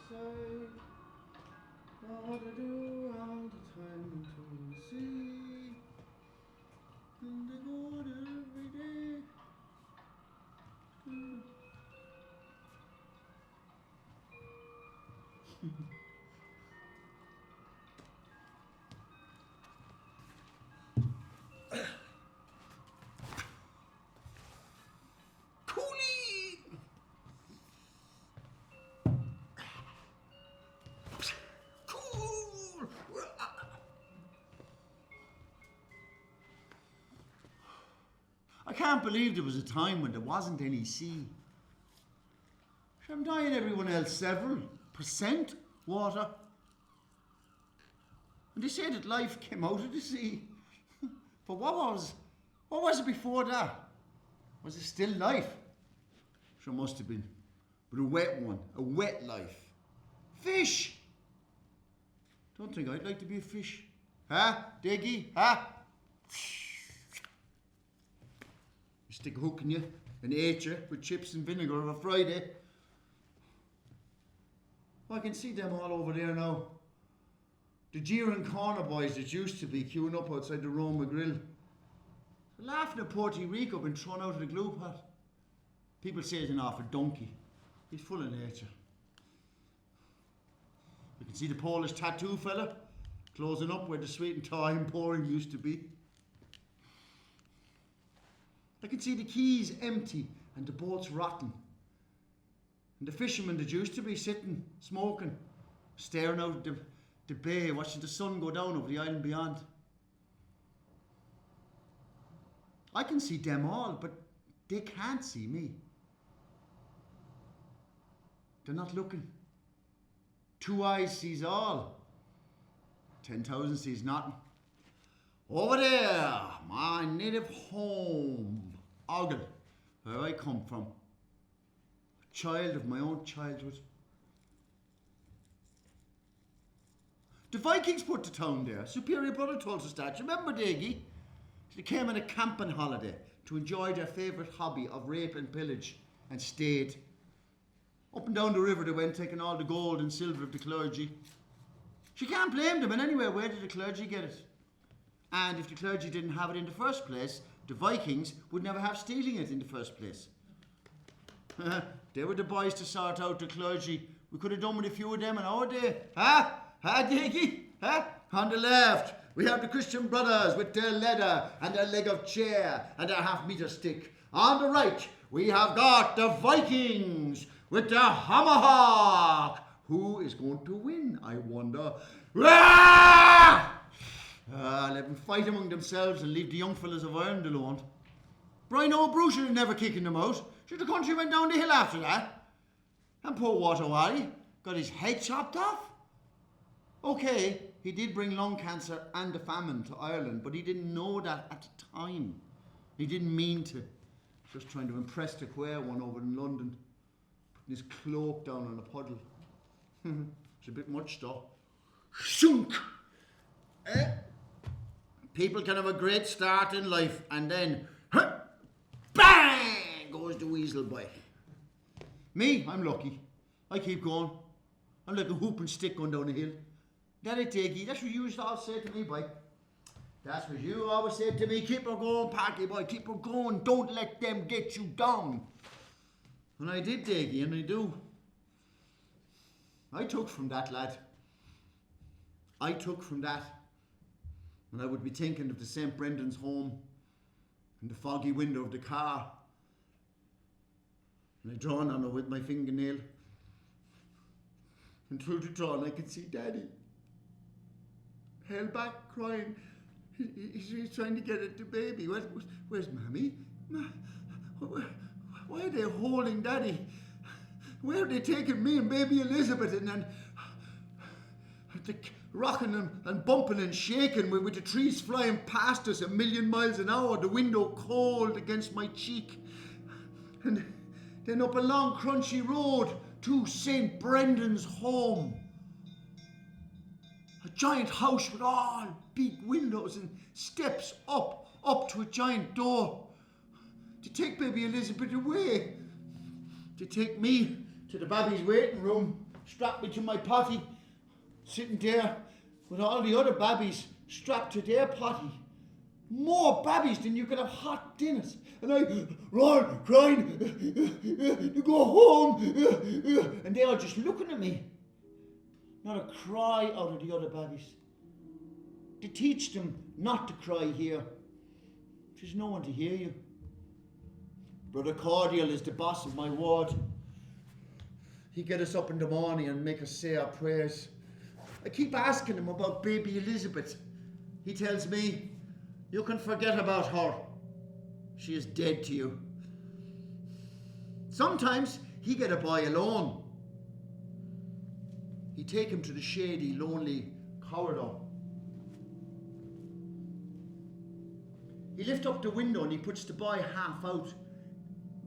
say, what I do all the time to see, and I go there every day. I can't believe there was a time when there wasn't any sea. I'm dying everyone else several % water. And they say that life came out of the sea. But what was it before that? Was it still life? Sure must have been. But a wet one, a wet life. Fish! Don't think I'd like to be a fish. Huh, Diggy? Huh? You stick a hook in you and ate you with chips and vinegar on a Friday. I can see them all over there now. The jeering corner boys that used to be queuing up outside the Roma Grill. They're laughing at Porty Rico being thrown out of the glue pot. People say he's an awful donkey. He's full of nature. You can see the Polish tattoo fella closing up where the Sweet and Thaw Emporium used to be. I can see the quays empty and the boats rotten. And the fishermen that used to be sitting, smoking, staring out at the bay, watching the sun go down over the island beyond. I can see them all, but they can't see me. They're not looking. 2 eyes sees all. 10,000 sees nothing. Over there, my native home, Oggle, where I come from. Child of my own childhood. The Vikings put the town there. Superior Brother told us that. Remember, Daggy? They came on a camping holiday to enjoy their favourite hobby of rape and pillage and stayed. Up and down the river they went, taking all the gold and silver of the clergy. She can't blame them, and anyway, where did the clergy get it? And if the clergy didn't have it in the first place, the Vikings would never have stealing it in the first place. They were the boys to sort out the clergy. We could have done with a few of them in our day. Huh? Huh, Dickie? Huh? On the left, we have the Christian brothers with their leather and their leg of chair and their half-meter stick. On the right, we have got the Vikings with their hammerhawk. Who is going to win, I wonder? Let them fight among themselves and leave the young fellas of Ireland alone. Brian O'Bruce should have never kicking them out. Sure, the country went down the hill after that. And poor Waterwally got his head chopped off. Okay, he did bring lung cancer and a famine to Ireland, but he didn't know that at the time. He didn't mean to. Just trying to impress the queer one over in London. Putting his cloak down on a puddle. It's a bit much though. Shunk! People can have a great start in life and then bang goes the weasel boy. Me, I'm lucky. I keep going. I'm like a whooping stick going down the hill. That it, Takey. That's what you used to always say to me, boy. That's what you always said to me. Keep her going, Pakie, boy. Keep her going. Don't let them get you down. And I did, Takey, and I do. I took from that, lad. I took from that. And I would be thinking of the St. Brendan's home and the foggy window of the car. And I drawn on it with my fingernail. And through the drawn I could see Daddy. Held back, crying. He's trying to get at the baby. Where's Mammy? Why are they holding Daddy? Where are they taking me and baby Elizabeth? And then rocking and bumping and shaking with the trees flying past us 1,000,000 miles an hour, the window cold against my cheek. And then up a long crunchy road to St. Brendan's home. A giant house with all big windows and steps up to a giant door. To take baby Elizabeth away. To take me to the baby's waiting room strapped me to my potty, sitting there with all the other babbies strapped to their potty. More babbies than you could have hot dinners. And I run, crying, to go home. And they are just looking at me. Not a cry out of the other babbies. To teach them not to cry here. There's no one to hear you. Brother Cordial is the boss of my ward. He get us up in the morning and make us say our prayers. I keep asking him about baby Elizabeth. He tells me, you can forget about her. She is dead to you. Sometimes he get a boy alone. He take him to the shady, lonely corridor. He lift up the window and he puts the boy half out.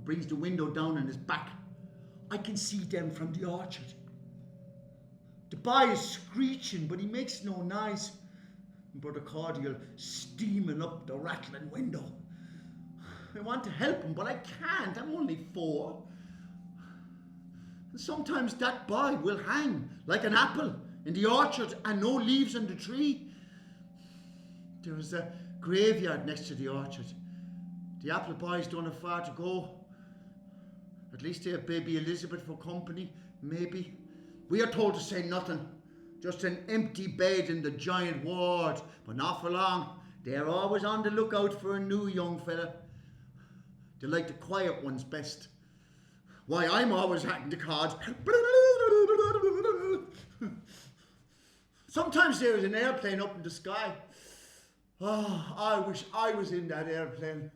Brings the window down on his back. I can see them from the orchard. The boy is screeching, but he makes no noise. Brother Cordial steaming up the rattling window. I want to help him, but I can't. I'm only 4. And sometimes that boy will hang like an apple in the orchard and no leaves on the tree. There is a graveyard next to the orchard. The apple boys don't have far to go. At least they have baby Elizabeth for company, maybe. We are told to say nothing. Just an empty bed in the giant ward, but not for long. They're always on the lookout for a new young fella. They like the quiet ones best. Why, I'm always hacking the cards. Sometimes there is an airplane up in the sky. Oh, I wish I was in that airplane.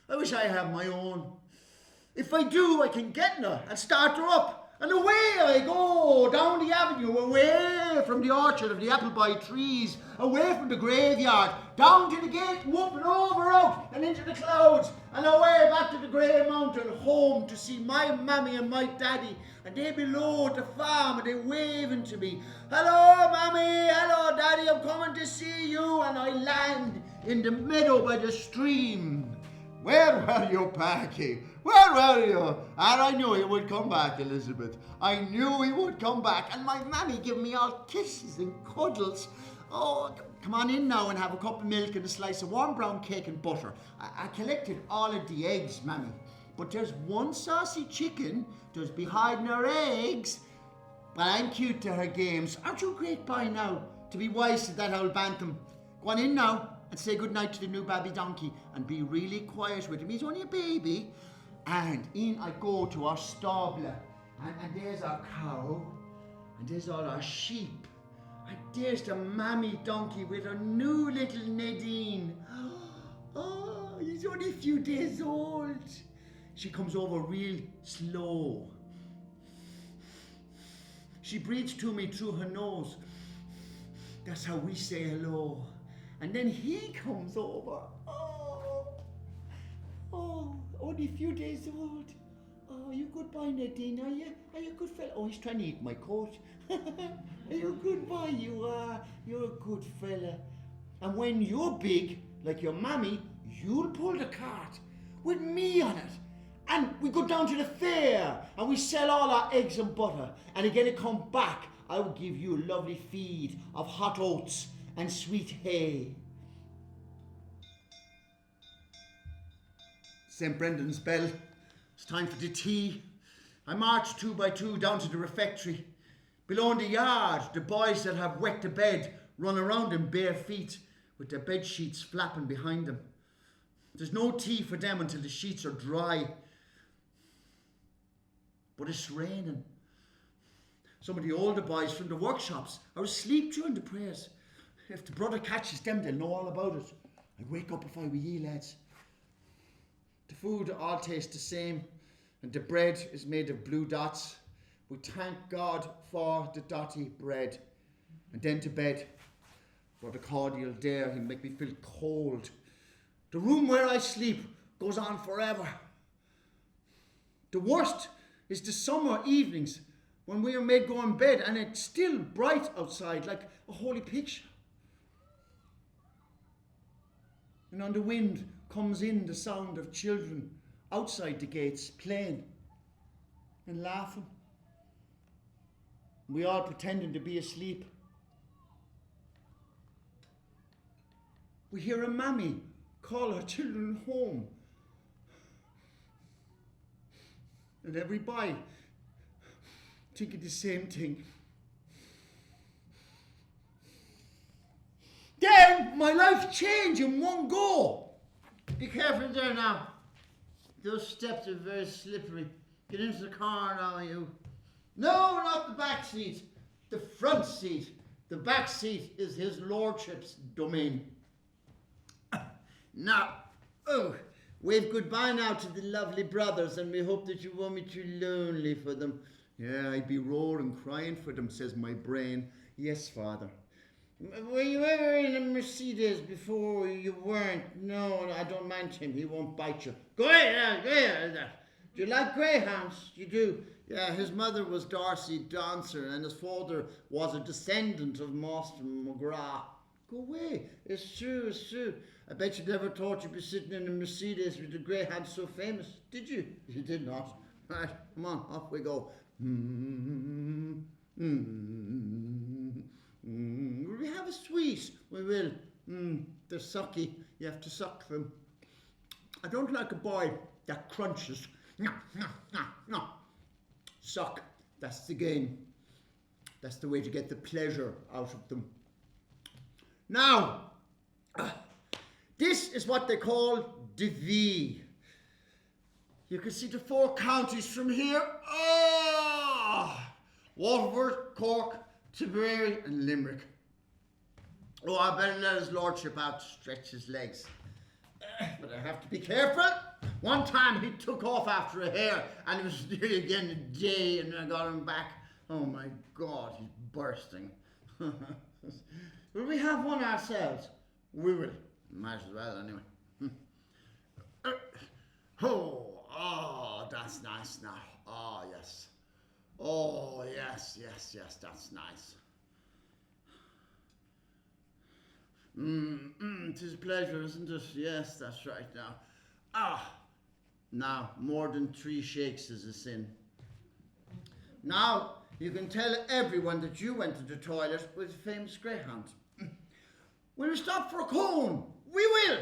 I wish I had my own. If I do, I can get in her and start her up. And away I go, down the avenue, away from the orchard of the appleboy trees, away from the graveyard, down to the gate, whooping over out, and into the clouds, and away back to the grey mountain, home to see my mammy and my daddy, and they below at the farm, and they waving to me. Hello, mammy, hello, daddy, I'm coming to see you, and I land in the meadow by the stream. Where were you, Pakie? Where were you? And I knew he would come back, Elizabeth. I knew he would come back. And my mammy gave me all kisses and cuddles. Oh, come on in now and have a cup of milk and a slice of warm brown cake and butter. I collected all of the eggs, mammy. But there's one saucy chicken just be hiding her eggs. But I'm cute to her games. Aren't you a great boy now to be wise to that old bantam? Go on in now and say goodnight to the new baby donkey and be really quiet with him. He's only a baby. And in I go to our stable, and there's our cow, and there's all our sheep, and there's the mammy donkey with her new little Nadine. Oh, he's only a few days old. She comes over real slow. She breathes to me through her nose. That's how we say hello. And then he comes over. Oh, only a few days old. Oh, you good boy, Nadine, are you? Are you a good fella? Oh, he's trying to eat my coat. Are you a good boy? You are. You're a good fella. And when you're big, like your mammy, you'll pull the cart with me on it. And we go down to the fair and we sell all our eggs and butter. And again, it come back, I will give you a lovely feed of hot oats and sweet hay. St. Brendan's bell. It's time for the tea. I march 2 by 2 down to the refectory. Below in the yard, the boys that have wet the bed run around in bare feet with their bed sheets flapping behind them. There's no tea for them until the sheets are dry. But it's raining. Some of the older boys from the workshops are asleep during the prayers. If the brother catches them, they'll know all about it. I wake up if I were ye, lads. The food all tastes the same, and the bread is made of blue dots. We thank God for the dotty bread. And then to bed. Brother Cordial there, he'll make me feel cold. The room where I sleep goes on forever. The worst is the summer evenings when we are made go in bed and it's still bright outside like a holy picture. And on the wind comes in the sound of children outside the gates playing and laughing. We all pretending to be asleep. We hear a mammy call her children home. And every boy thinking the same thing. Then my life changed in one go. Be careful there now. Those steps are very slippery. Get into the car now, you. No, not the back seat. The front seat. The back seat is his lordship's domain. Now, wave goodbye now to the lovely brothers, and we hope that you won't be too lonely for them. Yeah, I'd be roaring, crying for them, says my brain. Yes, Father. Were you ever in a Mercedes before? You weren't. No, I don't mind him. He won't bite you. Go ahead, go ahead. Do you like greyhounds? You do? Yeah, his mother was Darcy Dancer, and his father was a descendant of Master McGrath. Go away. It's true, it's true. I bet you never thought you'd be sitting in a Mercedes with a greyhound so famous, did you? You did not. Right, come on, off we go. Will we have a sweet? We will. They're sucky. You have to suck them. I don't like a boy that crunches. No, no, no, no. Suck. That's the game. That's the way to get the pleasure out of them. Now, this is what they call the V. You can see the 4 counties from here. Waterford, Cork, Tipperary and Limerick. Oh, I better let his lordship out to stretch his legs. But I have to be careful. One time he took off after a hare and it was nearly again a day and I got him back. Oh my God, he's bursting. Will we have one ourselves? We will. Might as well anyway. That's nice now. Oh, yes. Oh, yes, that's nice. 'Tis a pleasure, isn't it? Yes, that's right now. Now, more than 3 shakes is a sin. Now, you can tell everyone that you went to the toilet with a famous greyhound. Will we stop for a cone? We will!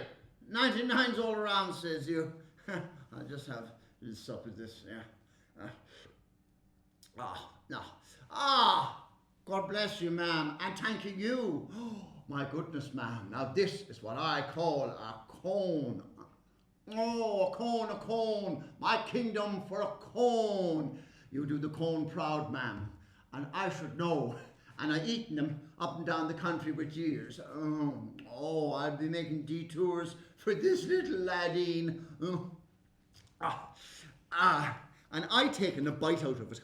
99's all around, says you. I'll just have a little sup of this, yeah. No. God bless you, ma'am, and thanking you. My goodness, ma'am. Now this is what I call a cone. Oh, a cone. My kingdom for a cone. You do the cone proud, ma'am. And I should know. And I've eaten them up and down the country with years. I'd be making detours for this little laddeen. And I taken a bite out of it.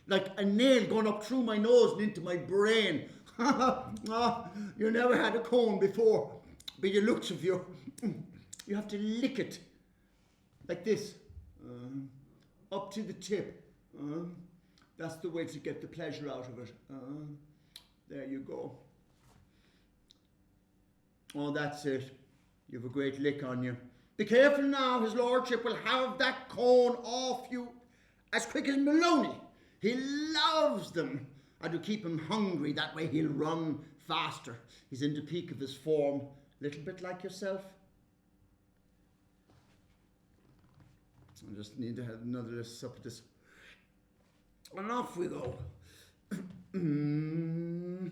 Like a nail going up through my nose and into my brain. You never had a cone before, by the looks of you. You have to lick it like this, up to the tip. That's the way to get the pleasure out of it. There you go. Oh, that's it. You have a great lick on you. Be careful now, his lordship will have that cone off you as quick as Maloney. He loves them. And to keep him hungry, that way he'll run faster. He's in the peak of his form, a little bit like yourself. I just need to have another little sup of this. And off we go. Do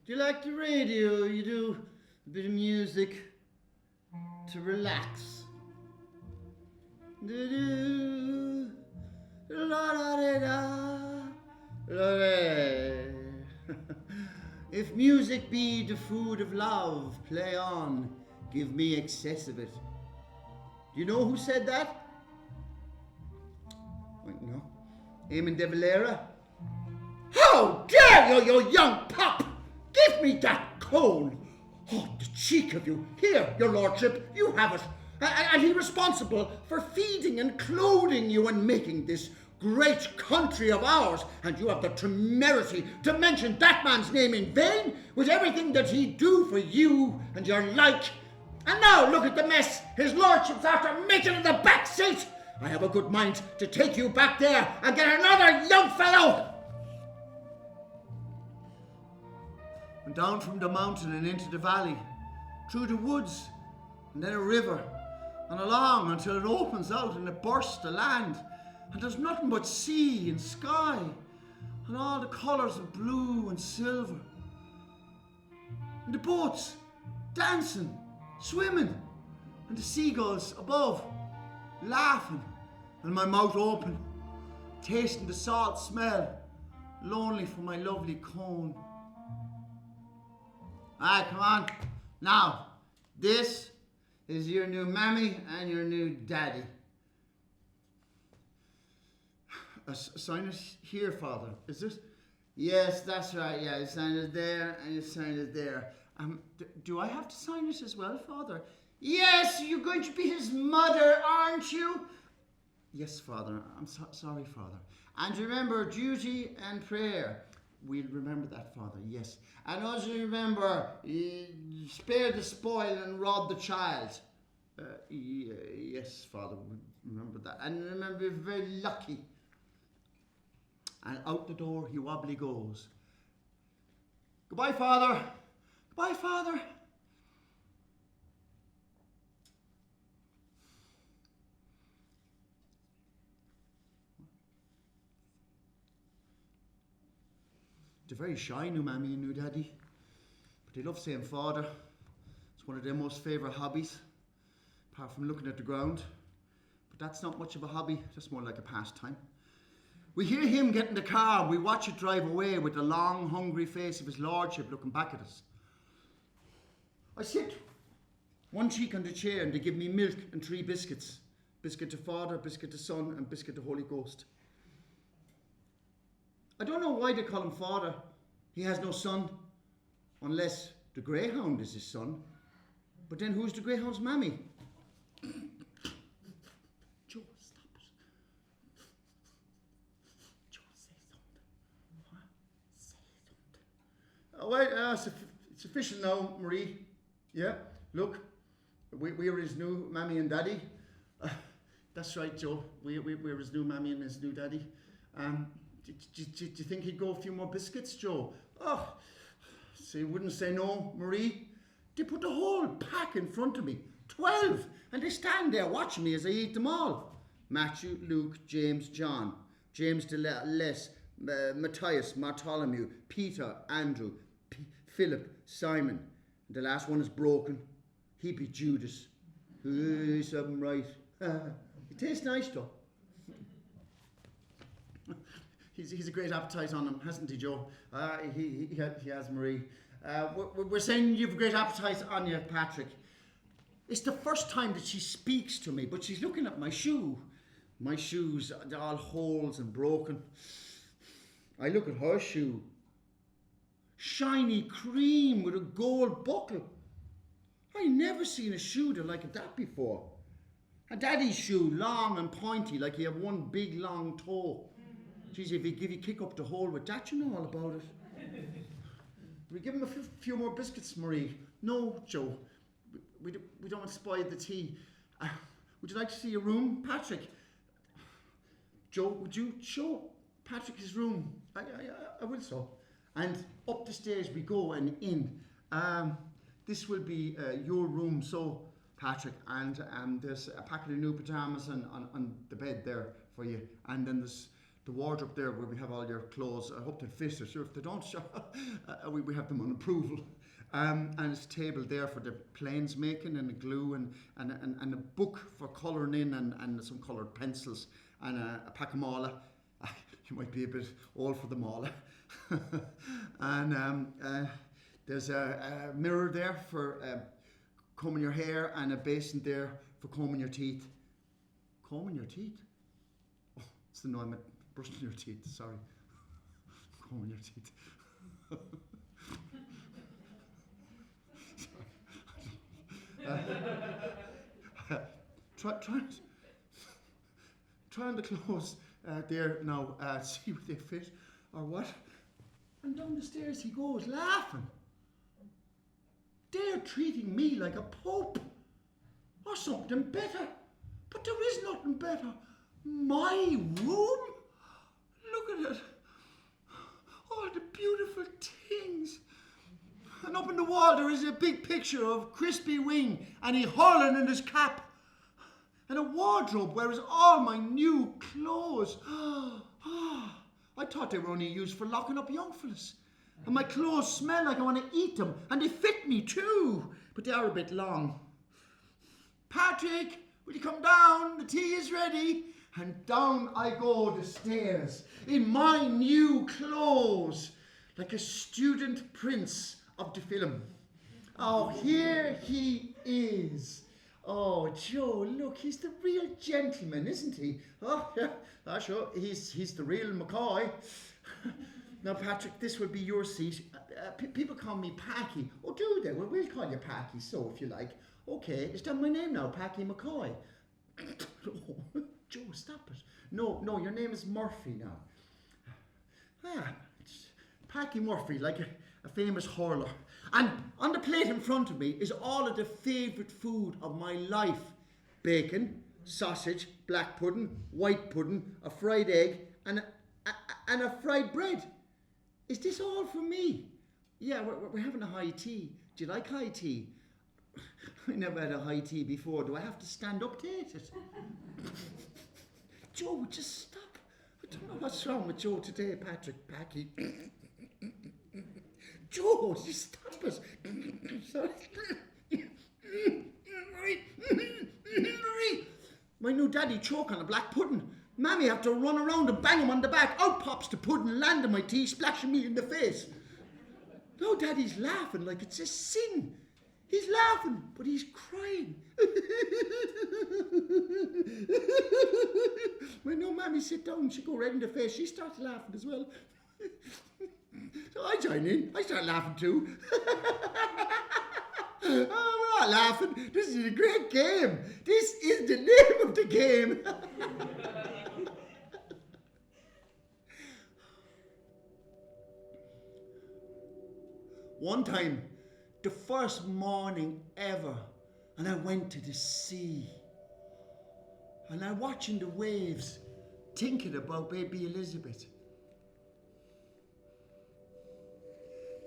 you like the radio? You do a bit of music to relax. If music be the food of love, play on, give me excess of it. Do you know who said that? Wait, no. Eamon de Valera? How dare you young pup! Give me that cone! Oh, the cheek of you! Here, your lordship, you have it. And he's responsible for feeding and clothing you and making this great country of ours. And you have the temerity to mention that man's name in vain with everything that he'd do for you and your like. And now look at the mess his lordship's after making in the back seat. I have a good mind to take you back there and get another young fellow. And down from the mountain and into the valley, through the woods, and then a river, and along until it opens out and it bursts the land, and there's nothing but sea and sky, and all the colours of blue and silver. And the boats dancing, swimming, and the seagulls above, laughing, and my mouth open, tasting the salt smell, lonely for my lovely cone. Alright, come on. Now, this is your new mammy and your new daddy. Sign it here, Father. Is this? Yes, that's right. Yeah, you sign it there and you sign it there. Do I have to sign it as well, Father? Yes, you're going to be his mother, aren't you? Yes, Father. I'm sorry, Father. And remember duty and prayer. We'll remember that, Father, yes. And also remember, spare the spoil and rob the child. Yes, Father, we remember that. And remember, you're very lucky. And out the door he wobbly goes. Goodbye, Father. Goodbye, Father. They're very shy, new mammy and new daddy. But they love saying father. It's one of their most favourite hobbies, apart from looking at the ground. But that's not much of a hobby, just more like a pastime. We hear him get in the car, we watch it drive away with the long, hungry face of his lordship looking back at us. I sit, one cheek on the chair, and they give me milk and 3 biscuits. Biscuit to Father, biscuit to Son, and biscuit to Holy Ghost. I don't know why they call him Father. He has no son, unless the greyhound is his son. But then who's the greyhound's mammy? Joe, stop it. Joe, say something. What? Say something. Oh, wait, it's official now, Marie. Yeah, look, we're his new mammy and daddy. That's right, Joe. We're his new mammy and his new daddy. Do you think he'd go a few more biscuits, Joe? Oh, so he wouldn't say no, Marie. They put the whole pack in front of me, 12, and they stand there watching me as I eat them all. Matthew, Luke, James, John, James de Les, Matthias, Bartholomew, Peter, Andrew, Philip, Simon. And the last one is broken. He'd be Judas. He's something right. It tastes nice, though. He's a great appetite on him, hasn't he, Joe? He has, Marie. We're saying you've a great appetite on you, Patrick. It's the first time that she speaks to me, but she's looking at my shoe. My shoes, they're all holes and broken. I look at her shoe. Shiny cream with a gold buckle. I never seen a shoe like that before. A daddy's shoe, long and pointy, like he had one big long toe. Geez, if he give you kick up the hole with that, you know all about it. We give him a few more biscuits, Marie. No, Joe. We don't want to spoil the tea. Would you like to see your room, Patrick? Joe, would you show Patrick his room? I will so. And up the stairs we go and in. This will be your room, so Patrick. And there's a packet of new pyjamas on the bed there for you. And then there's the wardrobe there where we have all your clothes. I hope they fit. Sure, if they don't, sure, we have them on approval. And there's a table there for the planes making and the glue and a book for colouring in and some coloured pencils and a pack of mala. You might be a bit old for the mala. And there's a mirror there for combing your hair and a basin there for combing your teeth. Combing your teeth? Oh, it's the no, I meant brushing your teeth, sorry. Combing your teeth. Try on the clothes there now, see if they fit or what. And down the stairs he goes, laughing. They're treating me like a pope or something better. But there is nothing better. My room? Look at it. All the beautiful things. And up on the wall there is a big picture of Crispy Wing and he hurling in his cap. And a wardrobe where is all my new clothes. I thought they were only used for locking up young fellas. And my clothes smell like I want to eat them. And they fit me too. But they are a bit long. Patrick, will you come down? The tea is ready. And down I go the stairs in my new clothes. Like a student prince of the film. Oh, here he is. Oh, Joe, look, he's the real gentleman, isn't he? Oh, yeah, sure, he's the real McCoy. Now, Patrick, this will be your seat. People call me Pakie. Oh, do they? Well, we'll call you Pakie, so if you like. Okay, is that my name now, Pakie McCoy? Oh, Joe, stop it. No, your name is Murphy now. It's Pakie Murphy, like a famous hurler. And on the plate in front of me is all of the favourite food of my life. Bacon, sausage, black pudding, white pudding, a fried egg, and a fried bread. Is this all for me? Yeah, we're having a high tea. Do you like high tea? I never had a high tea before. Do I have to stand up to eat it? Joe, just stop. I don't know what's wrong with Joe today, Pakie. Joe, just stop it. Sorry. My new daddy choke on a black pudding. Mammy have to run around and bang him on the back. Out pops the pudding, land on my tea, splashing me in the face. No, Daddy's laughing like it's a sin. He's laughing, but he's crying. When no Mammy sit down, she go red in the face. She starts laughing as well. So I join in. I start laughing too. Oh, we're not laughing. This is a great game. This is the name of the game. One time, the first morning ever, and I went to the sea. And I'm watching the waves, thinking about baby Elizabeth.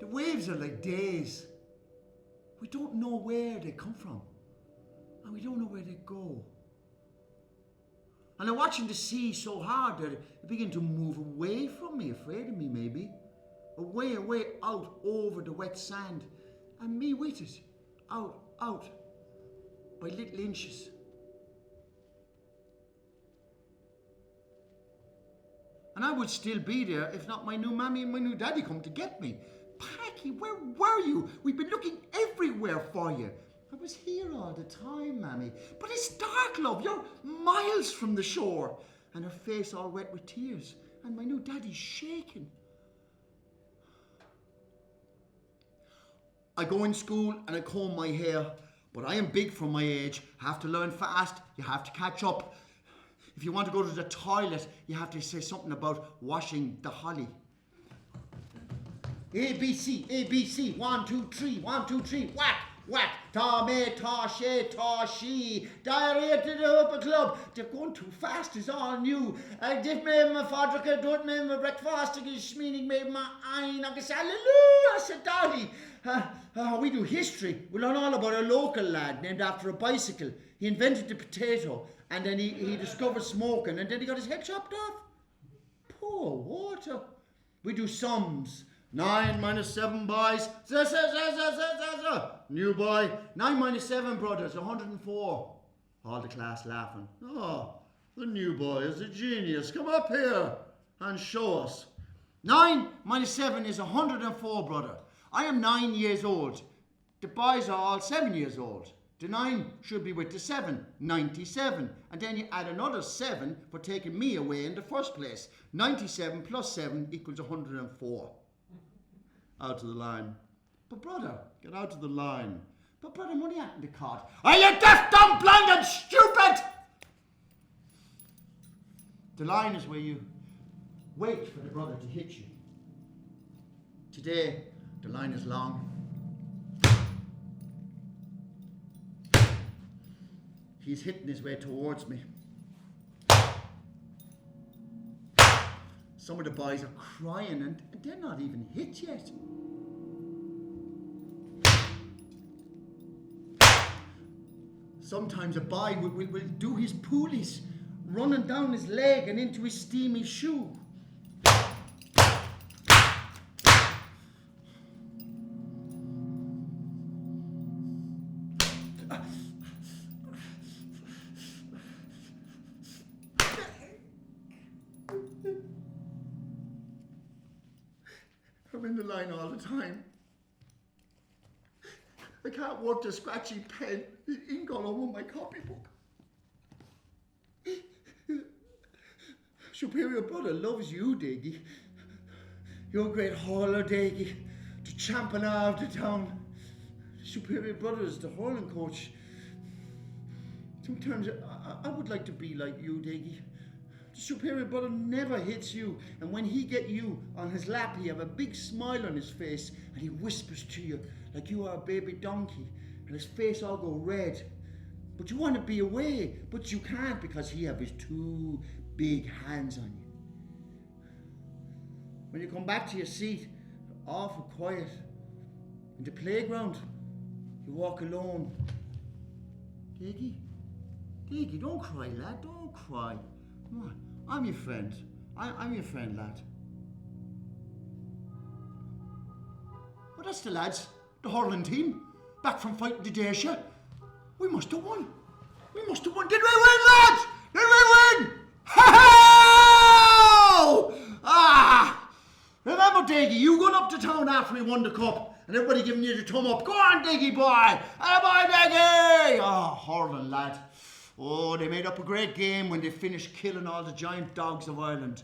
The waves are like days. We don't know where they come from. And we don't know where they go. And I'm watching the sea so hard that it began to move away from me, afraid of me maybe. Away out over the wet sand. And me with it. Out, by little inches. And I would still be there if not my new mammy and my new daddy come to get me. Pakie, where were you? We've been looking everywhere for you. I was here all the time, Mammy. But it's dark, love. You're miles from the shore. And her face all wet with tears. And my new daddy's shaking. I go in school and I comb my hair. But I am big for my age. I have to learn fast. You have to catch up. If you want to go to the toilet, you have to say something about washing the holly. ABC, ABC, 1, 2, 3, 1, 2, 3, whack, whack, ta me, ta she, ta she, diarrhea to the upper club. They're going too fast, it's all new. Dit me my fadrika, doet me my breakfast, schmienig me my ein, I say, hallelujah, Sadali. We do history. We learn all about a local lad named after a bicycle. He invented the potato, and then he discovered smoking, and then he got his head chopped off. Poor water. We do sums. 9 minus 7 boys. New boy. 9 minus 7 brothers. 104. All the class laughing. Oh, the new boy is a genius. Come up here and show us. 9 minus 7 is 104, brother. I am 9 years old. The boys are all 7 years old. The 9 should be with the 7, 97. And then you add another 7 for taking me away in the first place. 97 plus 7 equals 104. Out to the line. But brother, get out to the line. But brother, money ain't in the cart. Are you deaf, dumb, blind and stupid? The line is where you wait for the brother to hit you. Today, the line is long. He's hitting his way towards me. Some of the boys are crying and they're not even hit yet. Sometimes a boy will do his poolies, running down his leg and into his steamy shoe. I'm in the line all the time. I can't work the scratchy pen. The ink all over my copybook. Superior brother loves you, Diggy. You're a great hurler, Diggy. The champion of the town. Superior brother is the hurling coach. Sometimes I would like to be like you, Diggy. The superior brother never hits you, and when he get you on his lap, he have a big smile on his face, and he whispers to you like you are a baby donkey, and his face all go red. But you want to be away, but you can't because he have his two big hands on you. When you come back to your seat, awful quiet. In the playground, you walk alone. Diggy, don't cry, lad, don't cry. Come on, I'm your friend. I'm your friend, lad. Well, that's the lads, the hurling team, back from fighting the Dacia. We must have won. Did we win, lads? Did we win? Ha-ha! Ah! Remember, Diggy, you going up to town after we won the cup, and everybody giving you the thumb up. Go on, Diggy boy! Hey, boy, Diggy! Oh, hurling, lad. Oh, they made up a great game when they finished killing all the giant dogs of Ireland,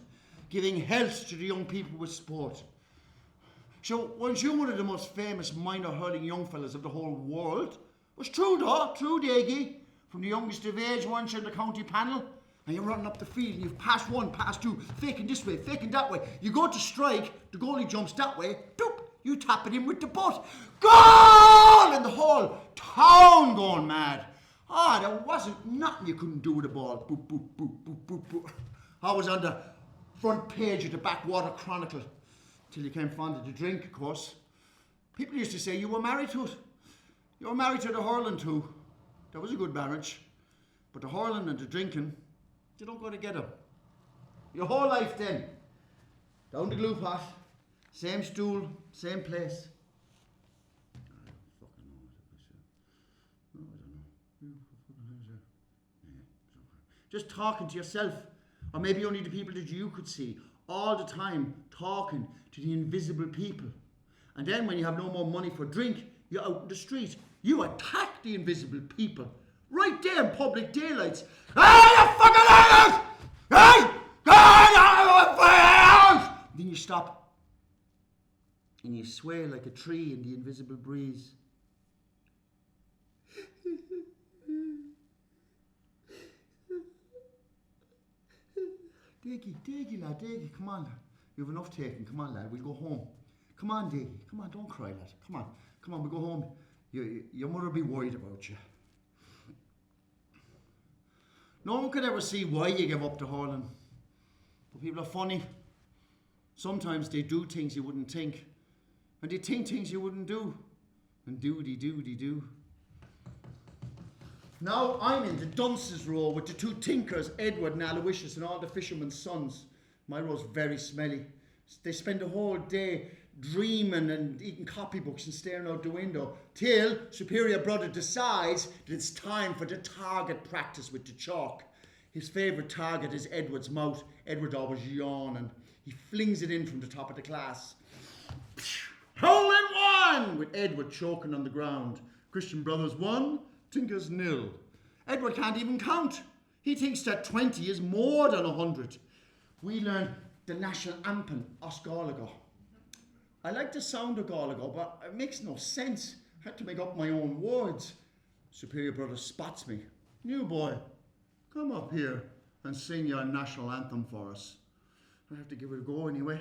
giving health to the young people with sport. So, weren't you one of the most famous minor hurling young fellas of the whole world? Was true, though. True, Diggy. From the youngest of age, weren't you in the county panel? And you're running up the field, and you've passed one, passed two, faking this way, faking that way. You go to strike, the goalie jumps that way, doop, you tap it in with the butt. Goal! And the whole town going mad. Ah, there wasn't nothing you couldn't do with the ball. Boop, boop, boop, boop, boop, boop. I was on the front page of the Backwater Chronicle, till you came fond of the drink, of course. People used to say you were married to it. You were married to the hurling too. That was a good marriage. But the hurling and the drinking, they don't go together. Your whole life then, down the glue pot, same stool, same place. Just talking to yourself, or maybe only the people that you could see, all the time talking to the invisible people. And then when you have no more money for drink, you're out in the street. You attack the invisible people. Right there in public daylights. Hey, you fucking idiots! Hey! Then you stop. And you sway like a tree in the invisible breeze. Diggy, lad, Diggy, come on, lad. You have enough taken. Come on, lad, we'll go home. Come on, Diggy. Come on, don't cry, lad. Come on, we'll go home. Your mother will be worried about you. No one could ever see why you gave up the hurling. But people are funny. Sometimes they do things you wouldn't think. And they think things you wouldn't do. And do. Now I'm in the dunce's row with the two tinkers, Edward and Aloysius, and all the fishermen's sons. My row's very smelly. They spend the whole day dreaming and eating copybooks and staring out the window till Superior Brother decides that it's time for the target practice with the chalk. His favourite target is Edward's mouth. Edward always yawning. He flings it in from the top of the class. Hole in one! With Edward choking on the ground. Christian Brothers 1, Tinkers 0. Edward can't even count. He thinks that 20 is more than 100. We learned the national anthem, Os Gallagher. I like the sound of Gallagher, but it makes no sense. I had to make up my own words. Superior Brother spots me. New boy, come up here and sing your national anthem for us. I have to give it a go anyway.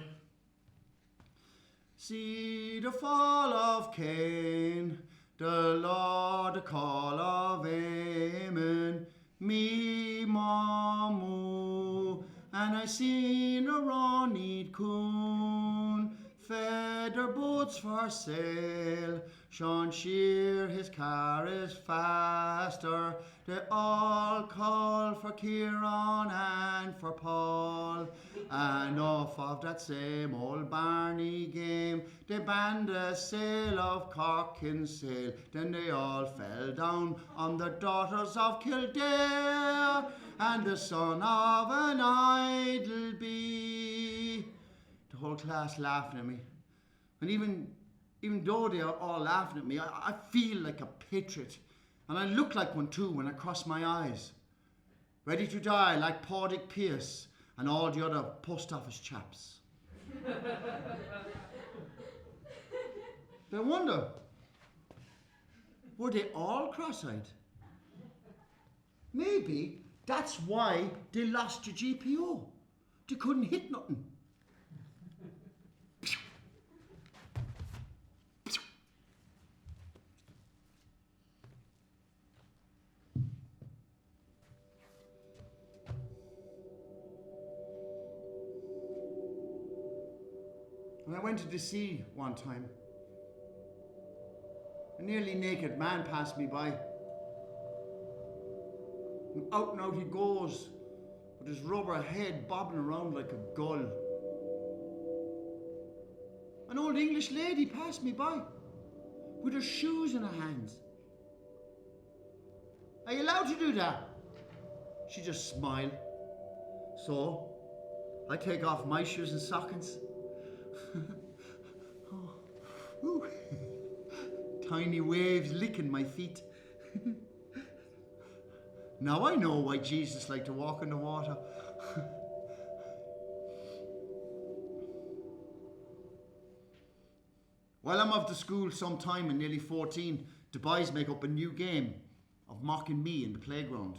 See the fall of Cain, the Lord the call of Amen, me mamu, and I seen a raw-kneed coon, feather boots for sale. Sean Shear, his car is faster. They all call for Kieran and for Paul. And off of that same old Barney game, they banned a sail of Cork Kinsale. Then they all fell down on the daughters of Kildare and the son of an idle bee. The whole class laughing at me. And even though they are all laughing at me, I feel like a patriot. And I look like one too when I cross my eyes. Ready to die like Padraig Pearse and all the other post office chaps. I wonder, were they all cross-eyed? Maybe that's why they lost your GPO. They couldn't hit nothing. And I went to the sea one time. A nearly naked man passed me by. And out he goes, with his rubber head bobbing around like a gull. An old English lady passed me by, with her shoes in her hands. Are you allowed to do that? She just smiled. So, I take off my shoes and stockings. Ooh. Tiny waves licking my feet. Now I know why Jesus liked to walk in the water. While I'm off to school sometime and nearly 14, the boys make up a new game of mocking me in the playground.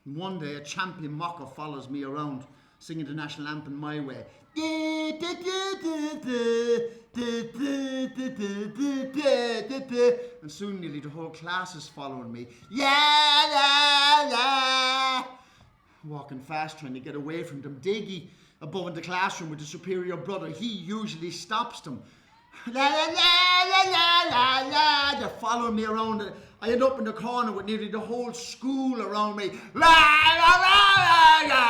One day a champion mocker follows me around singing the national anthem my way. And soon nearly the whole class is following me. Yeah, yeah, yeah. Walking fast, trying to get away from them. Diggy, above in the classroom with the superior brother, he usually stops them. La la la la la la. They're following me around. I end up in the corner with nearly the whole school around me. La la la la la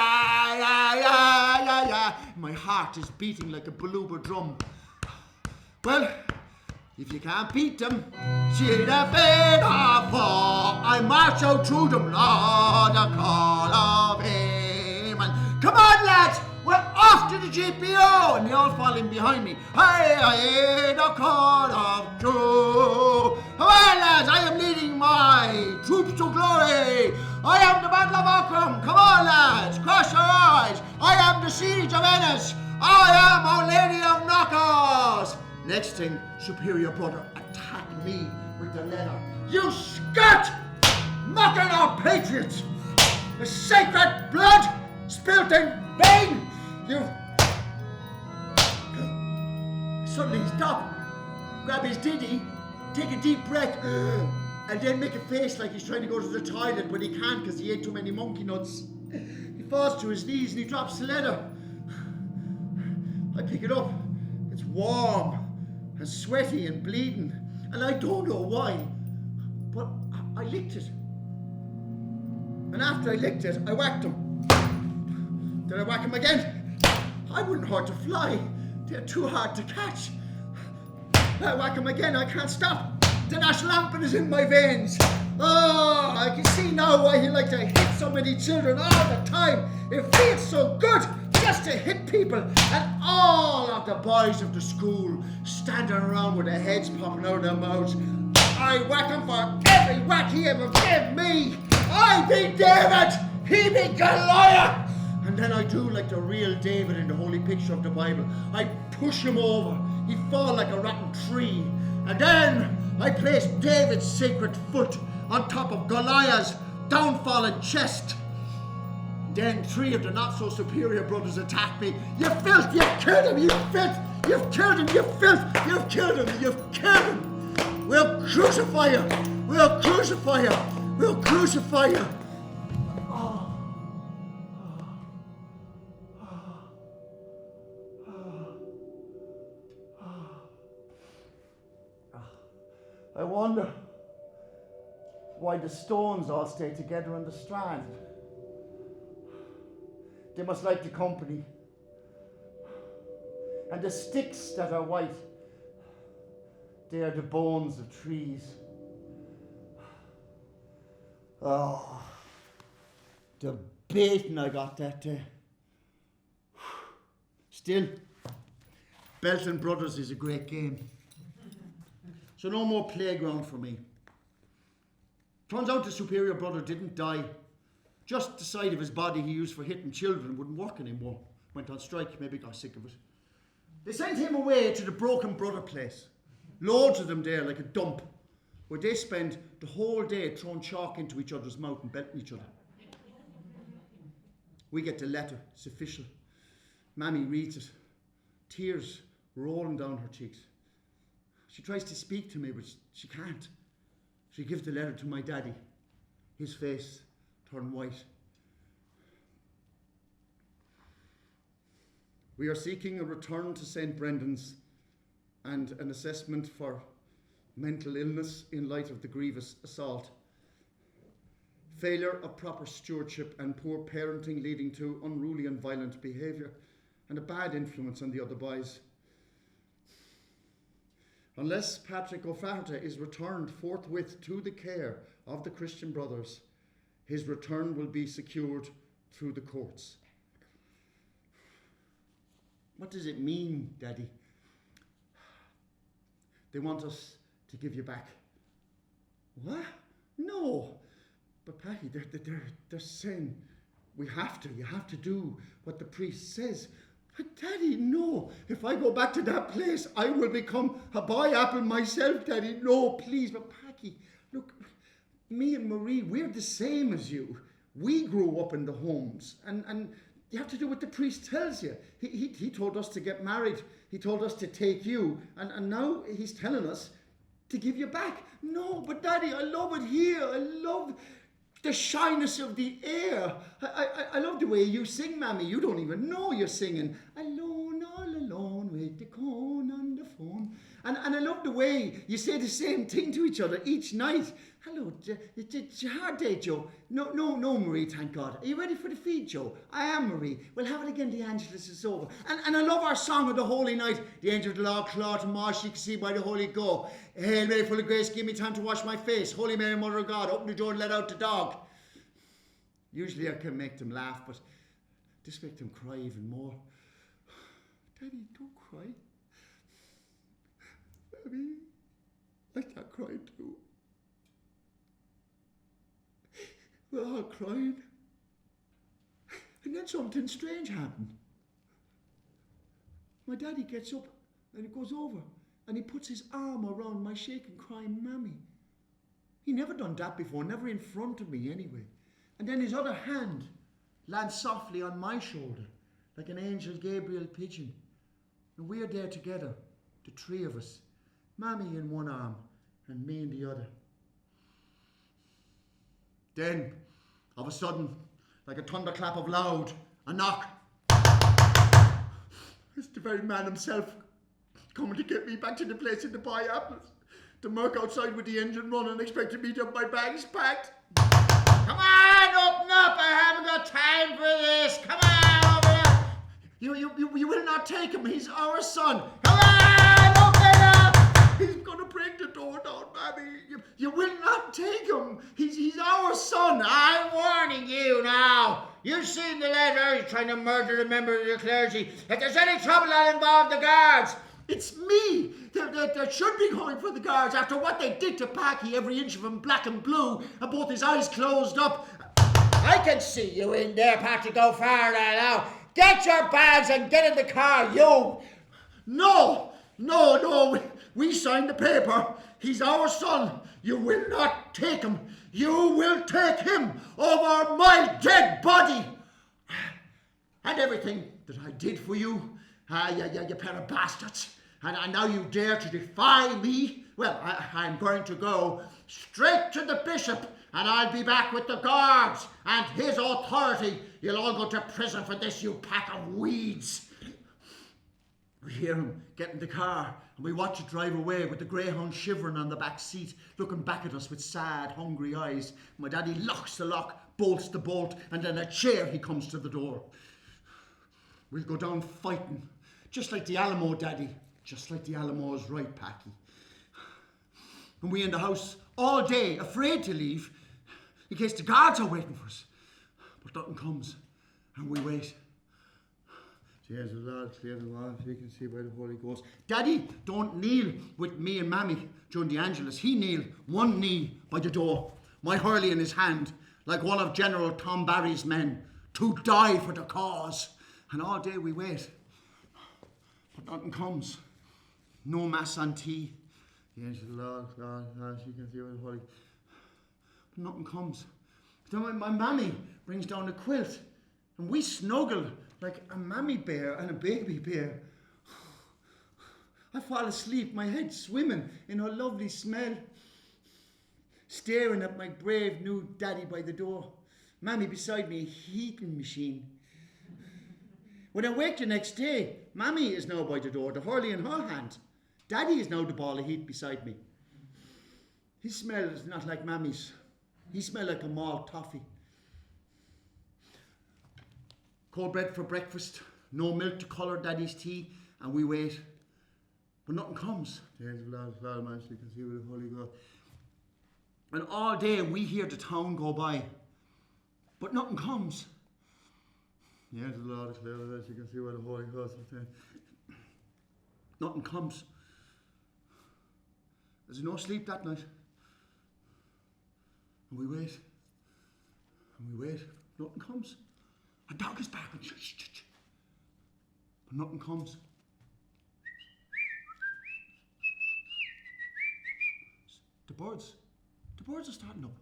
la la la la. My heart is beating like a beluga drum. Well, if you can't beat them, she'd have been a fall. I march out through them, Lord, the call of him. And come on, lads, we're off to the GPO. And they all fall in behind me. Hey, the call of Joe. Come on, lads, I am leading my troops to glory. I am the Battle of Aughrim. Come on, lads, cross your eyes. I am the Siege of Ennis. I am Our Lady of Knockers. Next thing, superior brother attacked me with the letter. You scut! Mocking our patriots! The sacred blood spilt in vain! You... Suddenly stop, grab his ditty, take a deep breath, and then make a face like he's trying to go to the toilet, but he can't because he ate too many monkey nuts. He falls to his knees and he drops the letter. I pick it up. It's warm and sweaty and bleeding, and I don't know why, but I licked it. And after I licked it, I whacked him. Did I whack him again? I wouldn't hurt a fly. They're too hard to catch. I whack him again, I can't stop. The national anthem is in my veins. Oh, I can see now why he liked to hit so many children all the time. It feels so good just to hit people. And all of the boys of the school standing around with their heads popping out of their mouths. I whack him for every whack he ever gave me. I beat David, he beat Goliath. And then I do like the real David in the holy picture of the Bible. I push him over, he fall like a rotten tree. And then I place David's sacred foot on top of Goliath's downfallen chest. Then three of the not-so-superior brothers attack me. You filth! You've killed him! You filth! You've killed him! You filth! You've killed him! You've killed him! We'll crucify you! We'll crucify you! We'll crucify you! Oh. wonder why the stones all stay together on the strand. They must like the company. And the sticks that are white, they are the bones of trees. Oh, the baiting I got that day. Still, Belton Brothers is a great game. So no more playground for me. Turns out the superior brother didn't die. Just the side of his body he used for hitting children wouldn't work anymore. Went on strike, maybe got sick of it. They sent him away to the broken brother place. Loads of them there like a dump, where they spend the whole day throwing chalk into each other's mouth and belting each other. We get the letter, it's official. Mammy reads it, tears rolling down her cheeks. She tries to speak to me, but she can't. She gives the letter to my daddy. His face turned white. We are seeking a return to St. Brendan's and an assessment for mental illness in light of the grievous assault. Failure of proper stewardship and poor parenting leading to unruly and violent behaviour and a bad influence on the other boys. Unless Patrick O'Flaherty is returned forthwith to the care of the Christian Brothers, his return will be secured through the courts. What does it mean, Daddy? They want us to give you back. What? No. But Pakie, they're saying you have to do what the priest says. But Daddy, no. If I go back to that place, I will become a boy apple myself, Daddy. No, please. But Pakie, look, me and Marie, we're the same as you. We grew up in the homes, and you have to do what the priest tells you. He told us to get married. He told us to take you, and now he's telling us to give you back. No, but Daddy, I love it here. I love the shyness of the air. I love the way you sing, Mammy. You don't even know you're singing. Alone, all alone, with the cone on the phone. And I love the way you say the same thing to each other each night. Hello, it's your hard day, Joe. No, Marie, thank God. Are you ready for the feed, Joe? I am, Marie. We'll have it again, the Angelus is over. And I love our song of the Holy Night. The angel of the Lord, Claude and Marsh, you can see by the Holy Go. Hail Mary, full of grace, give me time to wash my face. Holy Mary, Mother of God, open the door and let out the dog. Usually I can make them laugh, but this makes them cry even more. Daddy, don't cry. Mommy, I can't cry too. We're all crying. And then something strange happened. My daddy gets up and he goes over and he puts his arm around my shaking, crying Mammy. He never done that before, never in front of me anyway. And then his other hand lands softly on my shoulder, like an angel Gabriel pigeon. And we're there together, the three of us. Mammy in one arm and me in the other. Then, all of a sudden, like a thunderclap of loud, a knock. It's the very man himself coming to get me back to the place in the Pie Apples. The Merc outside with the engine running, expecting me to have my bags packed. Come on, open up! I haven't got time for this! Come on, open up! You will not take him, he's our son! Come on, open up! He's gonna break the door down, Mammy. You will not take him! He's our son! I'm warning you now! You've seen the letter, he's trying to murder a member of the clergy. If there's any trouble, I'll involve the guards! It's me! They should be going for the guards after what they did to Pakie, every inch of him black and blue, and both his eyes closed up. I can see you in there, Patrick O'Farrell now. Get your bags and get in the car, you! No! We signed the paper. He's our son. You will not take him. You will take him over my dead body. And everything that I did for you, you pair of bastards. And now you dare to defy me? Well, I'm going to go straight to the bishop, and I'll be back with the guards and his authority. You'll all go to prison for this, you pack of weeds. We hear him get in the car, And we watch it drive away with the greyhound shivering on the back seat, looking back at us with sad, hungry eyes. My daddy locks the lock, bolts the bolt, and then a chair he comes to the door. We'll go down fighting, just like the Alamo, Daddy. Just like the Alamo is right, Pakie. And we in the house all day, afraid to leave, in case the guards are waiting for us. But nothing comes, and we wait. Jesus, Lord, clear the wall, so you can see by the Holy Ghost. Daddy don't kneel with me and Mammy during the Angelus. He kneel one knee by the door, my hurley in his hand, like one of General Tom Barry's men, to die for the cause. And all day we wait, but nothing comes. No mass on tea. Yes, Lord, you can see by the Holy. But nothing comes. Then my mammy brings down a quilt, and we snuggle like a mammy bear and a baby bear. I fall asleep, my head swimming in her lovely smell, staring at my brave new daddy by the door. Mammy beside me, a heating machine. When I wake the next day, Mammy is now by the door, the hurley in her hand. Daddy is now the ball of heat beside me. His smell is not like Mammy's. He smells like a malt toffee. Cold bread for breakfast, no milk to colour Daddy's tea, and we wait. But nothing comes. There's a lot of man, so you can see with the Holy Ghost. And all day we hear the town go by, but nothing comes. Yes, the Lord is clear, as you can see where the Holy Ghost is there. Nothing comes. There's no sleep that night. And we wait. And we wait. Nothing comes. A dog is barking. Shh, shh, shh. But nothing comes. The birds are starting up.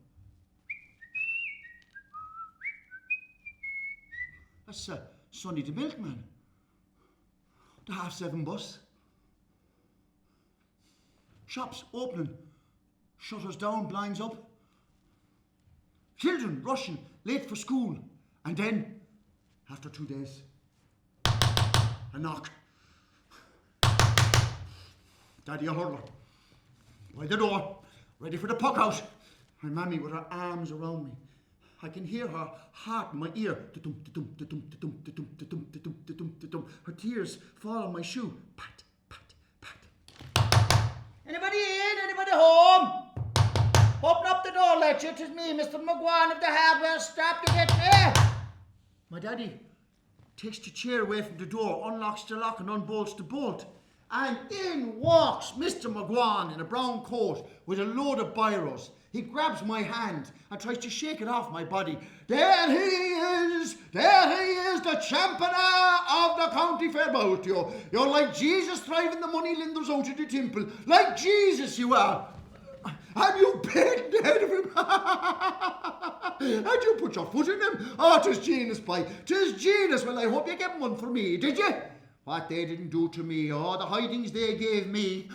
That's Sonny the milkman. The 7:30 bus. Shops opening. Shutters down, blinds up. Children rushing, late for school. And then, after 2 days, a knock. Daddy a hurler. By the door, ready for the puck out. My mammy with her arms around me. I can hear her heart in my ear. Da-dum, da-dum, da-dum, da-dum, da-dum, da-dum, da-dum, da-dum, da-dum. Her tears fall on my shoe. Pat, pat, pat. Anybody in? Anybody home? Open up the door, let you. 'Tis me, Mr. McGuan of the hardware stop to get me. My daddy takes the chair away from the door, unlocks the lock and unbolts the bolt. And in walks Mr. McGuan in a brown coat with a load of biros. He grabs my hand and tries to shake it off my body. There he is, the champion of the county fair bout. You're like Jesus driving the money lenders out of the temple. Like Jesus you are. And you bent the head of him. And you put your foot in him. Oh, 'tis Genus, boy. 'Tis Genus. Well, I hope you get one for me, did you? What they didn't do to me, oh, the hidings they gave me.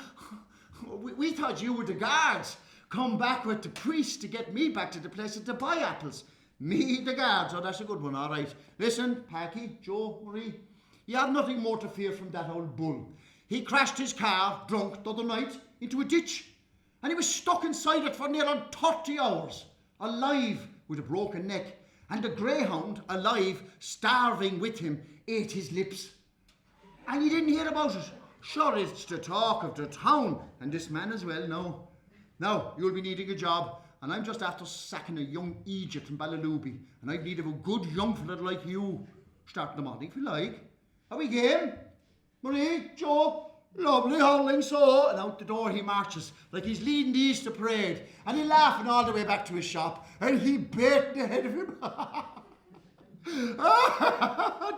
We thought you were the guards. Come back with the priest to get me back to the place to buy apples. Me, the guards. Oh, that's a good one, all right. Listen, Pakie, Joe, Marie, you have nothing more to fear from that old bull. He crashed his car, drunk, the other night, into a ditch. And he was stuck inside it for near on 30 hours, alive with a broken neck. And the greyhound, alive, starving with him, ate his lips. And you didn't hear about it. Sure, it's the talk of the town. And this man as well, no. Now, you'll be needing a job. And I'm just after sacking a young Egypt from Ballalooby. And I'd need of a good young fella like you. Start in the morning if you like. Are we game? Marie, Joe, lovely hurling so. And out the door he marches like he's leading the Easter parade. And he's laughing all the way back to his shop. And he bit the head of him.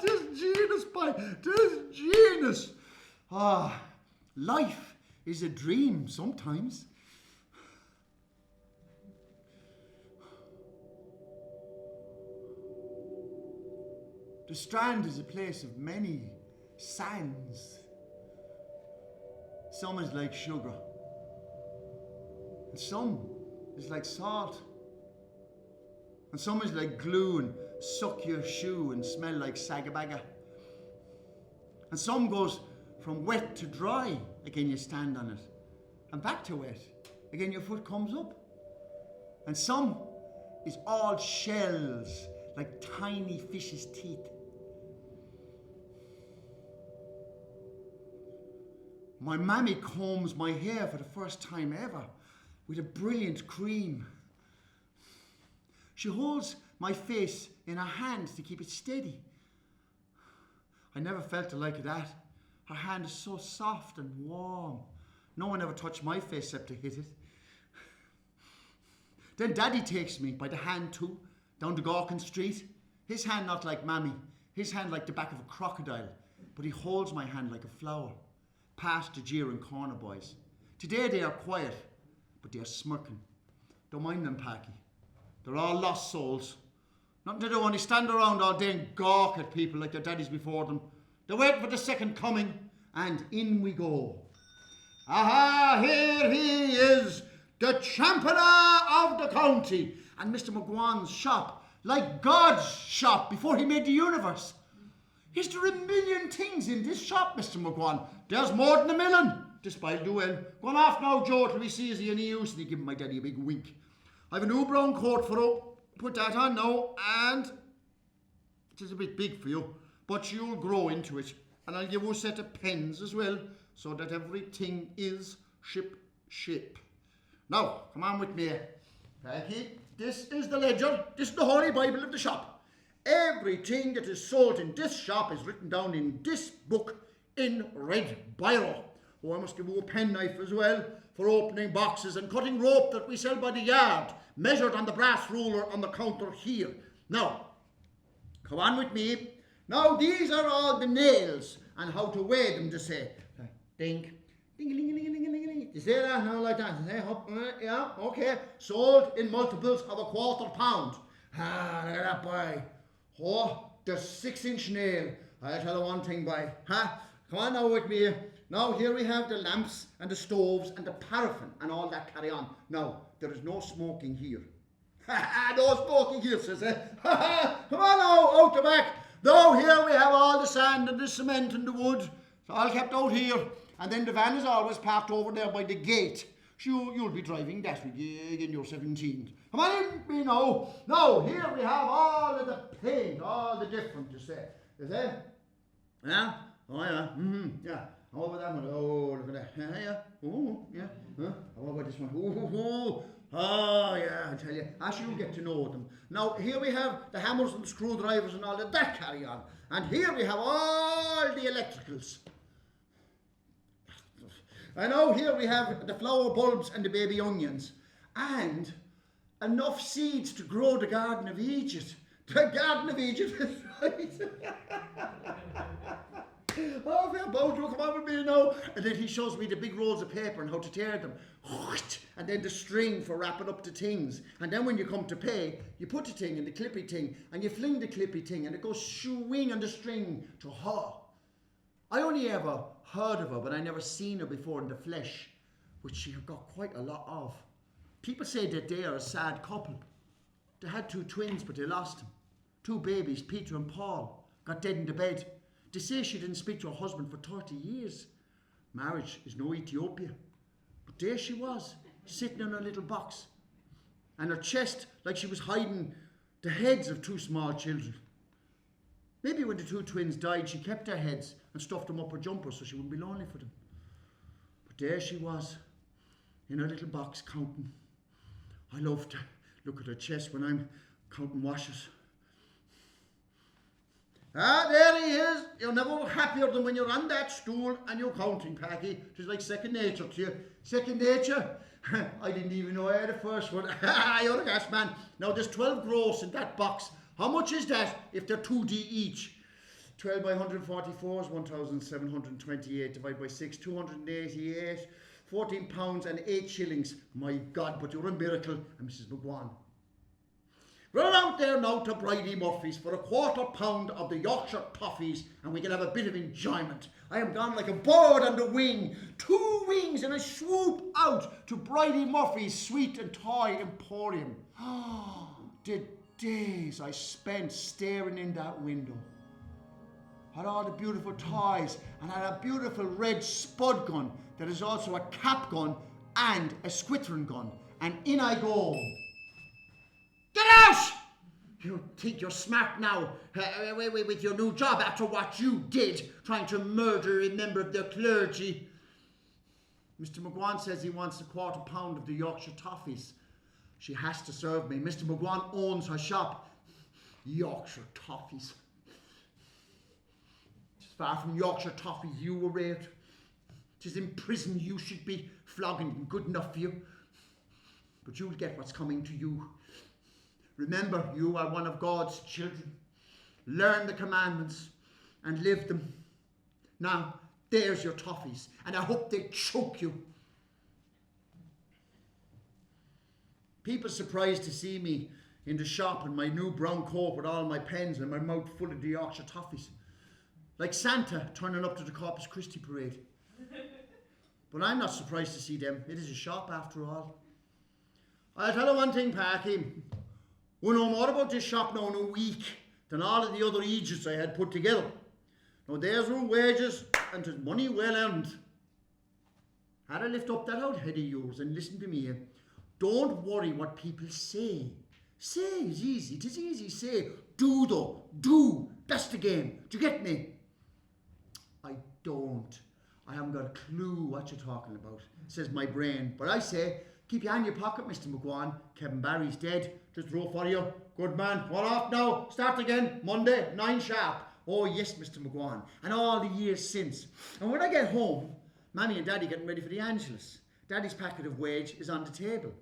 'Tis Genus, boy. 'Tis Genus. Ah, life is a dream sometimes. The Strand is a place of many sands. Some is like sugar, and some is like salt, and some is like glue and suck your shoe and smell like sagabaga. And some goes from wet to dry, again you stand on it. And back to it, again your foot comes up. And some is all shells, like tiny fish's teeth. My mammy combs my hair for the first time ever with a brilliant cream. She holds my face in her hands to keep it steady. I never felt the like of that. Her hand is so soft and warm. No one ever touched my face except to hit it. Then Daddy takes me by the hand too, down to Gawkin Street. His hand not like Mammy, his hand like the back of a crocodile, but he holds my hand like a flower. Past the jeer and corner boys. Today they are quiet, but they are smirking. Don't mind them, Pakie. They're all lost souls. Nothing to do, only stand around all day and gawk at people like their daddies before them. They're waiting for the second coming, and in we go. Aha, here he is, the championer of the county, and Mr. McGuan's shop, like God's shop before he made the universe. Is there a million things in this shop, Mr. McGuan? There's more than a million. This boy'll do well. Go on off now, Joe, till we see is he any use, and he give my daddy a big wink. I've a new brown coat for you. Put that on now, and it is a bit big for you, but you'll grow into it. And I'll give you a set of pens as well, so that everything is ship. Now, come on with me. Pakie, this is the ledger. This is the Holy Bible of the shop. Everything that is sold in this shop is written down in this book in red biro. Oh, I must give you a penknife as well for opening boxes and cutting rope that we sell by the yard, measured on the brass ruler on the counter here. Now, come on with me. Now, these are all the nails and how to weigh them, to say. Ding, ding-a-ling-a-ling-a-ling-a-ling. You say that now like that? Yeah, okay. Sold in multiples of £1/4. Ah, look at that, boy. Oh, the 6-inch nail. I'll tell you one thing, boy. Come on now with me. Now, here we have the lamps and the stoves and the paraffin and all that carry on. Now, there is no smoking here. No smoking here, says it. Come on now, out the back. Now, here we have all the sand and the cement and the wood. It's all kept out here. And then the van is always parked over there by the gate. So you'll be driving that when you're 17. Come on in, me now. Now, here we have all of the paint, all the different, you say. Is it? Yeah? Oh, yeah. Yeah. How about that one? Oh, look at that. Yeah. Oh, yeah. Huh? How about this one? Oh, yeah, I tell you. Actually, you'll get to know them. Now, here we have the hammers and the screwdrivers and all of that carry on. And here we have all the electricals. And now here we have the flower bulbs and the baby onions. And enough seeds to grow the Garden of Egypt. The Garden of Egypt is right. Oh, fair boat, come on with me now. And then he shows me the big rolls of paper and how to tear them. And then the string for wrapping up the things. And then when you come to pay, you put the thing in the clippy thing and you fling the clippy thing and it goes swing on the string to her. I only ever heard of her, but I never seen her before in the flesh, which she have got quite a lot of. People say that they are a sad couple. They had 2 twins, but they lost them. 2 babies, Peter and Paul, got dead in the bed. They say she didn't speak to her husband for 30 years. Marriage is no Ethiopia. But there she was, sitting in her little box. And her chest, like she was hiding the heads of 2 small children. Maybe when the 2 twins died, she kept their heads and stuffed them up her jumper so she wouldn't be lonely for them. But there she was, in her little box, counting. I love to look at her chest when I'm counting washes. Ah, there he is. You're never happier than when you're on that stool and you're counting, Pakie. It's like second nature to you. Second nature? I didn't even know I had a first one. You're a gas man. Now, there's 12 gross in that box. How much is that if they're 2D each? 12 by 144 is 1,728 divided by 6, 288. 14 pounds and 8 shillings. My God, but you're a miracle. And Mrs. McGuan. Run out there now to Bridie Murphy's for £1/4 of the Yorkshire toffees and we can have a bit of enjoyment. I am gone like a bird on the wing. 2 wings and I swoop out to Bridie Murphy's sweet and toy emporium. The days I spent staring in that window. Had all the beautiful toys and had a beautiful red spud gun There is also a cap gun and a squittering gun. And in I go. Get out! You think you're smart now with your new job after what you did, trying to murder a member of the clergy. Mr. McGuan says he wants a £1/4 of the Yorkshire toffees. She has to serve me. Mr. McGuan owns her shop. Yorkshire toffees. It's far from Yorkshire toffees you were reared. 'Tis in prison you should be, flogging good enough for you. But you'll get what's coming to you. Remember, you are one of God's children. Learn the commandments and live them. Now, there's your toffees, and I hope they choke you. People surprised to see me in the shop in my new brown coat with all my pens and my mouth full of the Yorkshire toffees. Like Santa turning up to the Corpus Christi parade. But I'm not surprised to see them. It is a shop after all. I'll tell you one thing, Pakie. We know more about this shop now in a week than all of the other Egypts I had put together. Now there's your wages and 'tis money well earned. Had I lift up that old head of yours and listen to me. Don't worry what people say. Say is easy. 'Tis easy. Say. Do though. Do. That's the game. Do you get me? I don't. I haven't got a clue what you're talking about, says my brain. But I say, keep your hand in your pocket, Mr. McGuan. Kevin Barry's dead. Just row for you. Good man. All off now. Start again. Monday, 9 sharp. Oh, yes, Mr. McGuan. And all the years since. And when I get home, Mammy and Daddy getting ready for the Angelus. Daddy's packet of wage is on the table.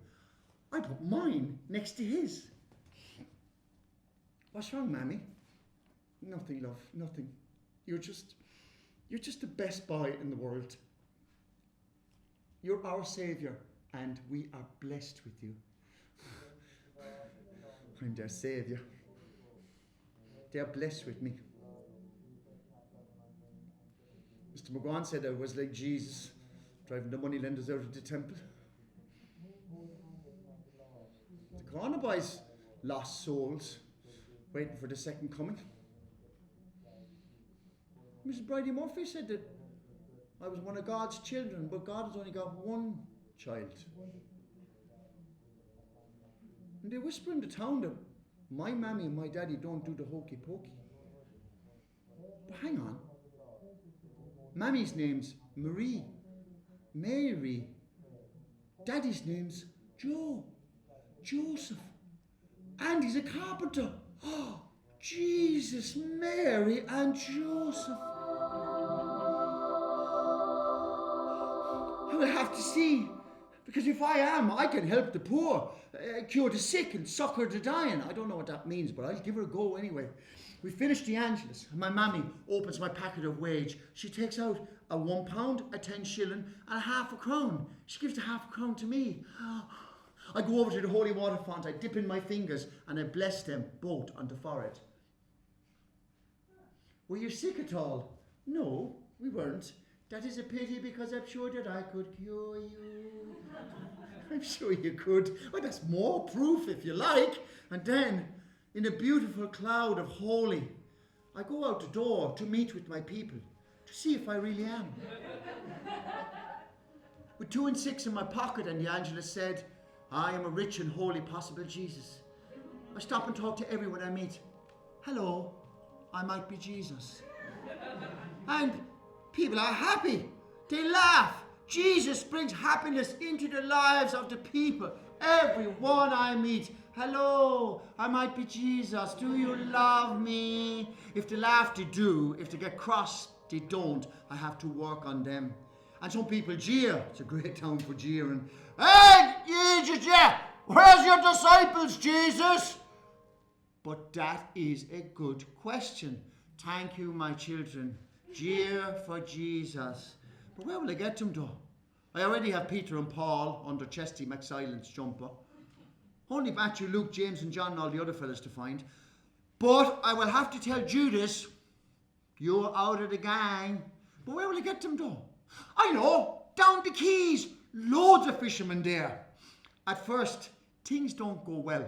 I put mine next to his. What's wrong, Mammy? Nothing, love. Nothing. You're just the best boy in the world. You're our saviour, and we are blessed with you. I'm their saviour. They are blessed with me. Mr. McGuan said I was like Jesus, driving the moneylenders out of the temple. The Corner boys lost souls, waiting for the second coming. Mrs. Bridie Murphy said that I was one of God's children, but God has only got one child. And they whisper in the town that my mammy and my daddy don't do the hokey pokey. But hang on. Mammy's name's Marie. Mary. Daddy's name's Joe. Joseph. And he's a carpenter. Oh, Jesus, Mary and Joseph. I will have to see. Because if I am, I can help the poor, cure the sick and succour the dying. I don't know what that means, but I'll give her a go anyway. We finished the Angelus, and my mammy opens my packet of wage. She takes out a £1, a 10 shilling, and a half a crown. She gives the half a crown to me. I go over to the holy water font, I dip in my fingers, and I bless them both on the forehead. Were you sick at all? No, we weren't. That is a pity, because I'm sure that I could cure you. I'm sure you could. Well, that's more proof if you like. And then, in a beautiful cloud of holy, I go out the door to meet with my people, to see if I really am. With 2 and 6 in my pocket, and the Angelus said, I am a rich and holy possible Jesus. I stop and talk to everyone I meet. Hello, I might be Jesus. And people are happy. They laugh. Jesus brings happiness into the lives of the people. Everyone I meet. Hello, I might be Jesus. Do you love me? If they laugh, they do. If they get cross, they don't. I have to work on them. And some people jeer. It's a great town for jeering. Hey, Jesus, yeah. Where's your disciples, Jesus? But that is a good question. Thank you, my children. Jeer for Jesus. But where will I get them though? I already have Peter and Paul under Chesty McSilent's jumper. Only Matthew, Luke, James and John and all the other fellas to find. But I will have to tell Judas, you're out of the gang. But where will I get them though? I know, down the quays. Loads of fishermen there. At first, things don't go well.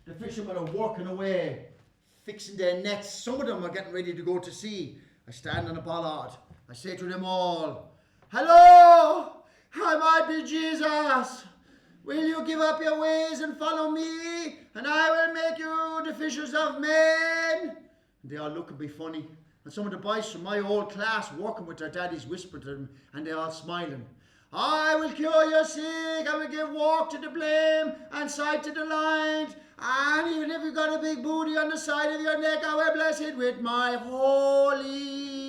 The fishermen are walking away, fixing their nets. Some of them are getting ready to go to sea. I stand on a bollard. I say to them all, Hello, I might be Jesus. Will you give up your ways and follow me, and I will make you the fishers of men? And they all look at me funny. And some of the boys from my old class working with their daddies whisper to them, and they're all smiling. I will cure your sick, I will give walk to the blame and sight to the blind. And even if you've got a big booty on the side of your neck, I will bless it with my holy.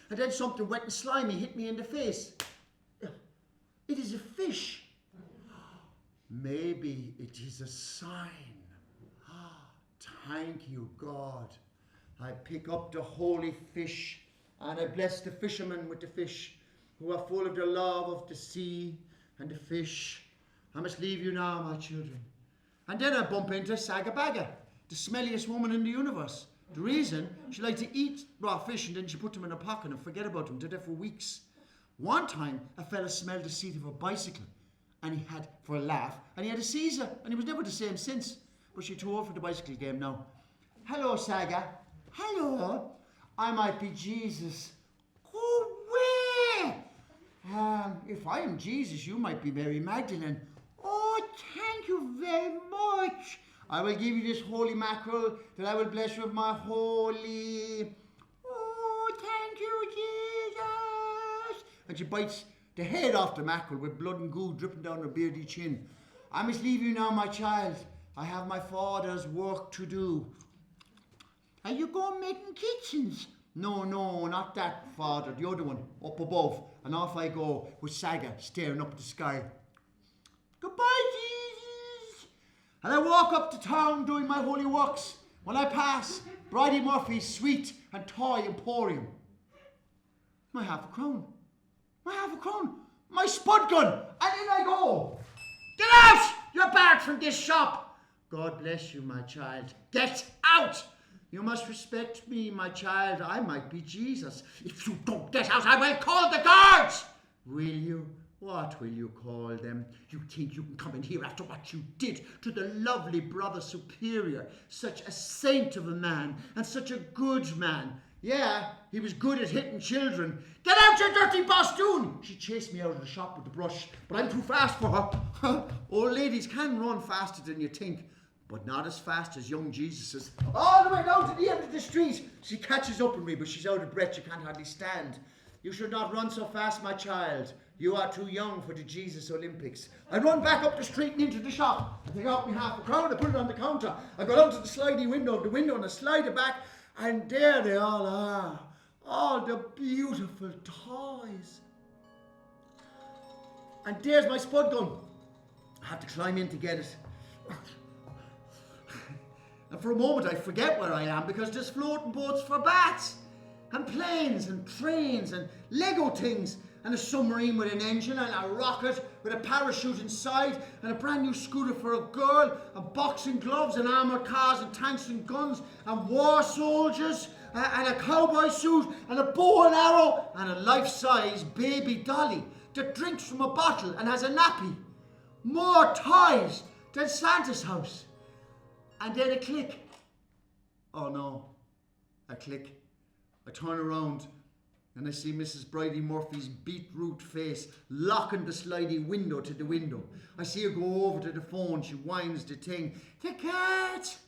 And then something wet and slimy hit me in the face. It is a fish. Maybe it is a sign. Thank you, God. I pick up the holy fish and I bless the fishermen with the fish who are full of the love of the sea and the fish. I must leave you now, my children. And then I bump into Saga Baga, the smelliest woman in the universe. The reason, she liked to eat raw fish and then she put them in her pocket and forget about them. Did that for weeks. One time, a fella smelled the seat of a bicycle and he had, for a laugh, and he had a seizure and he was never the same since. But she's too old for the bicycle game now. Hello, Saga. Hello. I might be Jesus. Oh, where? If I am Jesus, you might be Mary Magdalene. Oh, thank you very much. I will give you this holy mackerel that I will bless with my holy. Oh, thank you, Jesus. And she bites the head off the mackerel with blood and goo dripping down her beardy chin. I must leave you now, my child. I have my father's work to do. Are you going making kitchens? No, not that, Father. The other one, up above. And off I go with Saga staring up at the sky. Goodbye, Jesus. And I walk up to town doing my holy works. When I pass Bridie Murphy's sweet and toy emporium. My half a crown. My spud gun. And in I go. Get out! You're barred from this shop. God bless you, my child. Get out! You must respect me, my child. I might be Jesus. If you don't get out, I will call the guards. Will you? What will you call them? You think you can come in here after what you did to the lovely brother superior? Such a saint of a man and such a good man. Yeah, he was good at hitting children. Get out, you dirty bosthoon! She chased me out of the shop with the brush, but I'm too fast for her. Old ladies can run faster than you think, but not as fast as young Jesus is. All the way down to the end of the street. She catches up with me, but she's out of breath. She can't hardly stand. You should not run so fast, my child. You are too young for the Jesus Olympics. I run back up the street and into the shop. I take out me half a crown, I put it on the counter. I go down to the sliding window of the window and I slide it back. And there they all are. All the beautiful toys. And there's my spud gun. I have to climb in to get it. And for a moment I forget where I am because there's floating boats for bats. And planes and trains and Lego things. And a submarine with an engine and a rocket with a parachute inside and a brand new scooter for a girl and boxing gloves and armoured cars and tanks and guns and war soldiers and a cowboy suit and a bow and arrow and a life-size baby dolly that drinks from a bottle and has a nappy. More toys than Santa's house. And then a click. Oh no, a click. I turn around and I see Mrs. Bridie Murphy's beetroot face locking the sliding window to the window. I see her go over to the phone. She whines the thing. The cat!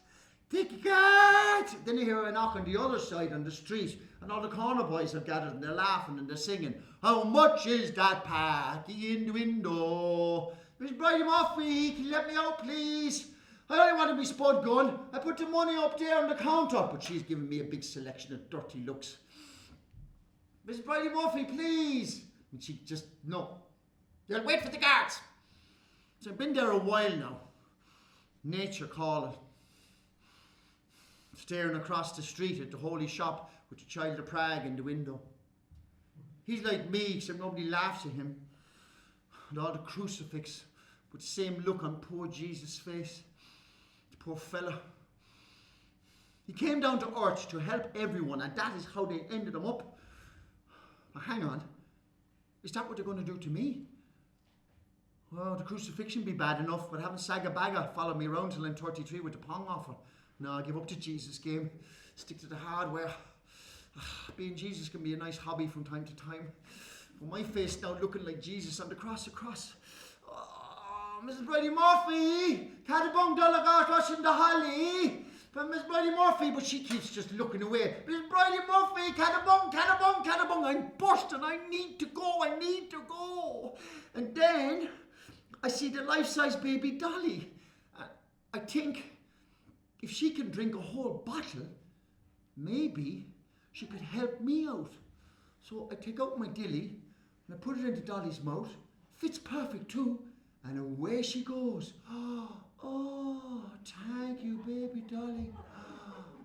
The cat! Then I hear a knock on the other side on the street and all the corner boys have gathered and they're laughing and they're singing. How much is that Pakie in the window? Miss Bridie Murphy, can you let me out, please? I only wanted my spud gun. I put the money up there on the counter, but she's giving me a big selection of dirty looks. Miss Bridie Murphy, please. And she just, no. They'll wait for the guards. So I've been there a while now. Nature calling. Staring across the street at the holy shop with the Child of Prague in the window. He's like me, except nobody laughs at him. And all the crucifix with the same look on poor Jesus' face. The poor fella. He came down to earth to help everyone, and that is how they ended him up. Now, hang on. Is that what they're going to do to me? Well, the crucifixion be bad enough, but having Saga Baga follow me around till I'm 33 with the pong offer. No, I'll give up to Jesus game. Stick to the hardware. Being Jesus can be a nice hobby from time to time. With my face now looking like Jesus on the cross across. Oh, Mrs. Brady Murphy, Cadabong Delagat watching the holly. But Miss Brady Murphy, but she keeps just looking away. Miss Brady Murphy, Cadabong, I'm bursting, I need to go. And then I see the life-size baby Dolly. I think if she can drink a whole bottle, maybe she could help me out. So I take out my dilly and I put it into Dolly's mouth. Fits perfect too. And away she goes. Oh, thank you, baby Dolly.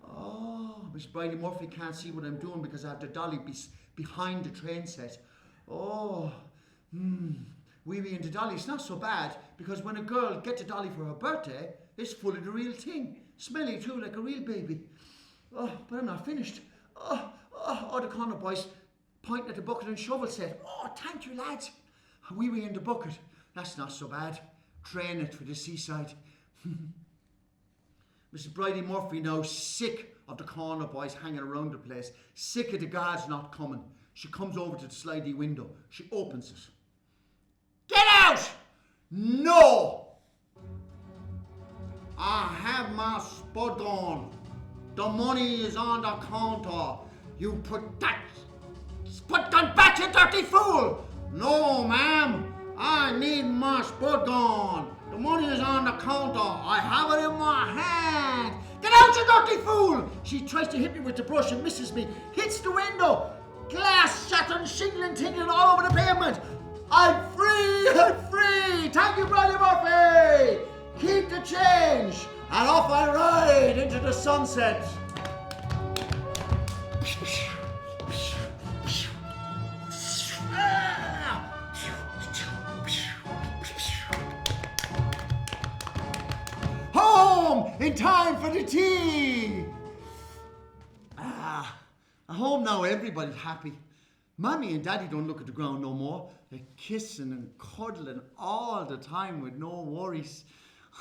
Oh, Miss Bridie Murphy can't see what I'm doing because I have the Dolly behind the train set. Oh, wee wee into Dolly. It's not so bad because when a girl gets a Dolly for her birthday, it's full of the real thing. Smelly too, like a real baby. Oh, but I'm not finished. Oh, the corner boys pointing at the bucket and shovel set. Oh, thank you, lads. A wee wee in the bucket. That's not so bad. Train it for the seaside. Mrs. Bridie Murphy now sick of the corner boys hanging around the place, sick of the guards not coming. She comes over to the slidey window. She opens it. Get out! No! I have my spud on. The money is on the counter. You put that spud gun back, you dirty fool! No, ma'am. I need my spud gun. The money is on the counter. I have it in my hand. Get out, you dirty fool! She tries to hit me with the brush and misses me. Hits the window. Glass shattering, shingling, tingling all over the pavement. I'm free! Thank you, Bridie Murphy! Keep the change! And off I ride into the sunset. Home! In time for the tea! At home now, everybody's happy. Mommy and Daddy don't look at the ground no more. They're kissing and cuddling all the time with no worries.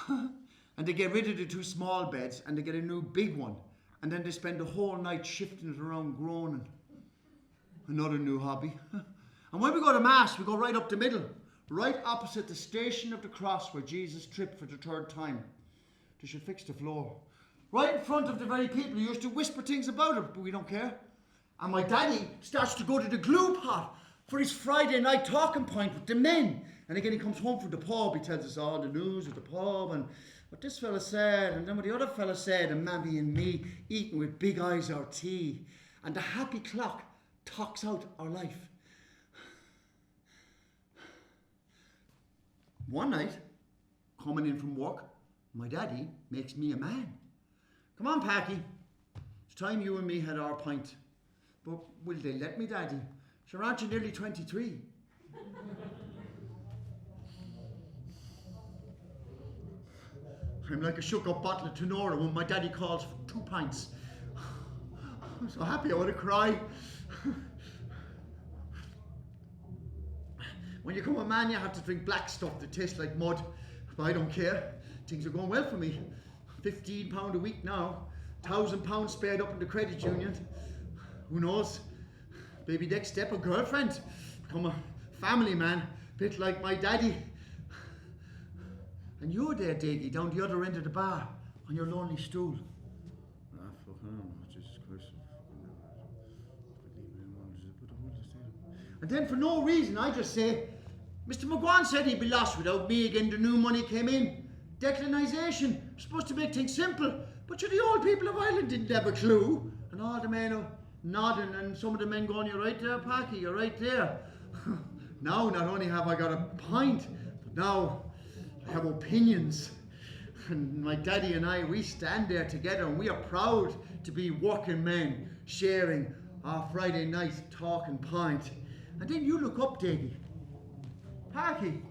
And they get rid of the 2 small beds and they get a new big one. And then they spend the whole night shifting it around groaning. Another new hobby. And when we go to Mass, we go right up the middle. Right opposite the Station of the Cross where Jesus tripped for the 3rd time. They should fix the floor. Right in front of the very people who used to whisper things about it, but we don't care. And my daddy starts to go to the glue pot for his Friday night talking point with the men. And again, he comes home from the pub, he tells us all the news of the pub and what this fella said, and then what the other fella said, and Mammy and me eating with big eyes our tea. And the happy clock talks out our life. One night, coming in from work, my daddy makes me a man. Come on, Pakie. It's time you and me had our pint. But will they let me, Daddy? Sure, aren't you nearly 23? I'm like a shook-up bottle of Tenora when my daddy calls for 2 pints. I'm so happy I want to cry. When you become a man, you have to drink black stuff that tastes like mud. But I don't care. Things are going well for me. £15 a week now. £1,000 spared up in the credit union. Who knows? Baby next step, a girlfriend. Become a family man. Bit like my daddy. And you're there, Diggy, down the other end of the bar, on your lonely stool. Jesus Christ. And then for no reason, I just say, Mr. McGuan said he'd be lost without me again. The new money came in. Declinization. Supposed to make things simple. But the old people of Ireland didn't have a clue. And all the men are nodding, and some of the men going, you're right there, Pakie, you're right there. Now, not only have I got a pint, but now I have opinions. And my daddy and I, we stand there together and we are proud to be working men sharing our Friday night talking pint. And then you look up, Diggy. Pakie,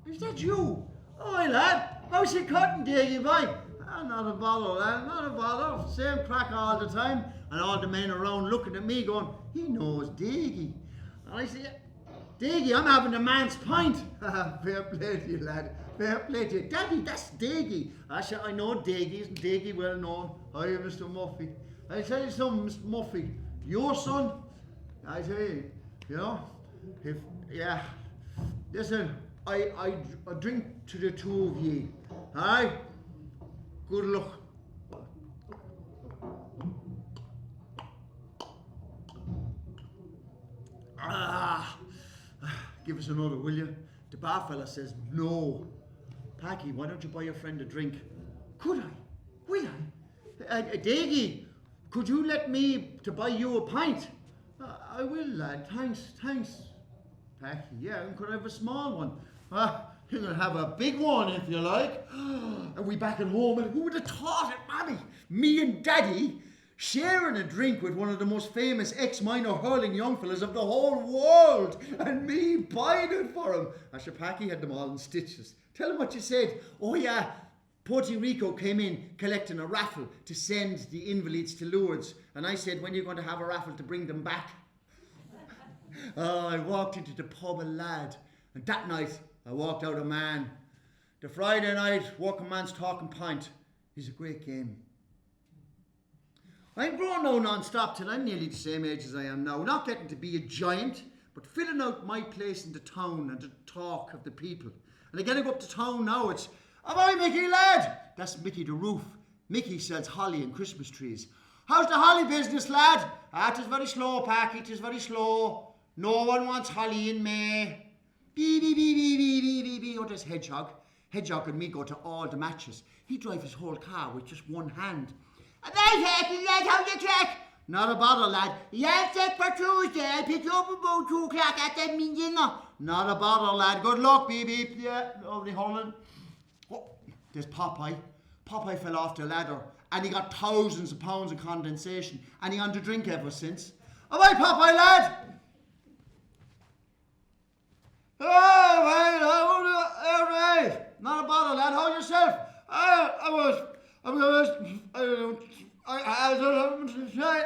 is that you? Oi, lad, how's your cotton, Diggy, boy? Not a bother, lad, not a bother. Same crack all the time. And all the men around looking at me going, he knows Diggy. And I say, Diggy, I'm having a man's pint. Fair play to you, lad. Fair play to you. Daddy, that's Diggy. I said, I know Diggy. Isn't Diggy well known? Hi, Mr. Muffy. I tell you something, Mr. Muffy. Your son, I tell you, You know? Listen, I drink to the two of ye. Alright? Good luck. Give us another, will you? The bar fella says no. Pakie, why don't you buy your friend a drink? Could I? Will I? Daggy, could you let me to buy you a pint? I will, lad. Thanks. Pakie, yeah, and could I have a small one? You can have a big one if you like. Are we back at home? And who would have thought it, Mammy? Me and Daddy sharing a drink with one of the most famous ex-minor hurling young fellas of the whole world, and me buying it for him. Asher Pakie had them all in stitches. Tell him what you said. Oh yeah, Puerto Rico came in collecting a raffle to send the invalids to Lourdes, and I said, when are you going to have a raffle to bring them back? I walked into the pub a lad, and that night I walked out a man. The Friday night working man's talking pint is a great game. I'm growing now non-stop till I'm nearly the same age as I am now. Not getting to be a giant, but filling out my place in the town and the talk of the people. And again, I go up to town now, it's, "Ahoy, Mickey, lad!" That's Mickey the roof. Mickey sells holly and Christmas trees. "How's the holly business, lad?" "It is very slow, Pakie, it is very slow. No one wants holly in May." Bee, bee, bee, bee, bee, bee, bee, bee. Oh, there's Hedgehog. Hedgehog and me go to all the matches. He drives his whole car with just one hand. "Hey, Pakie, lad, how you crack?" "Not a bother, lad." "Yeah, set for Tuesday. I'll pick you up about 2 o'clock at the dinner." "Not a bother, lad. Good luck, beep, beep." "Yeah, lovely Holland." Oh, there's Popeye. Popeye fell off the ladder and he got thousands of pounds of condensation and he on the drink ever since. "Ahoy, Popeye, lad!" "Oh, well, all right. Not a bother, lad. How yourself?" I don't know to say.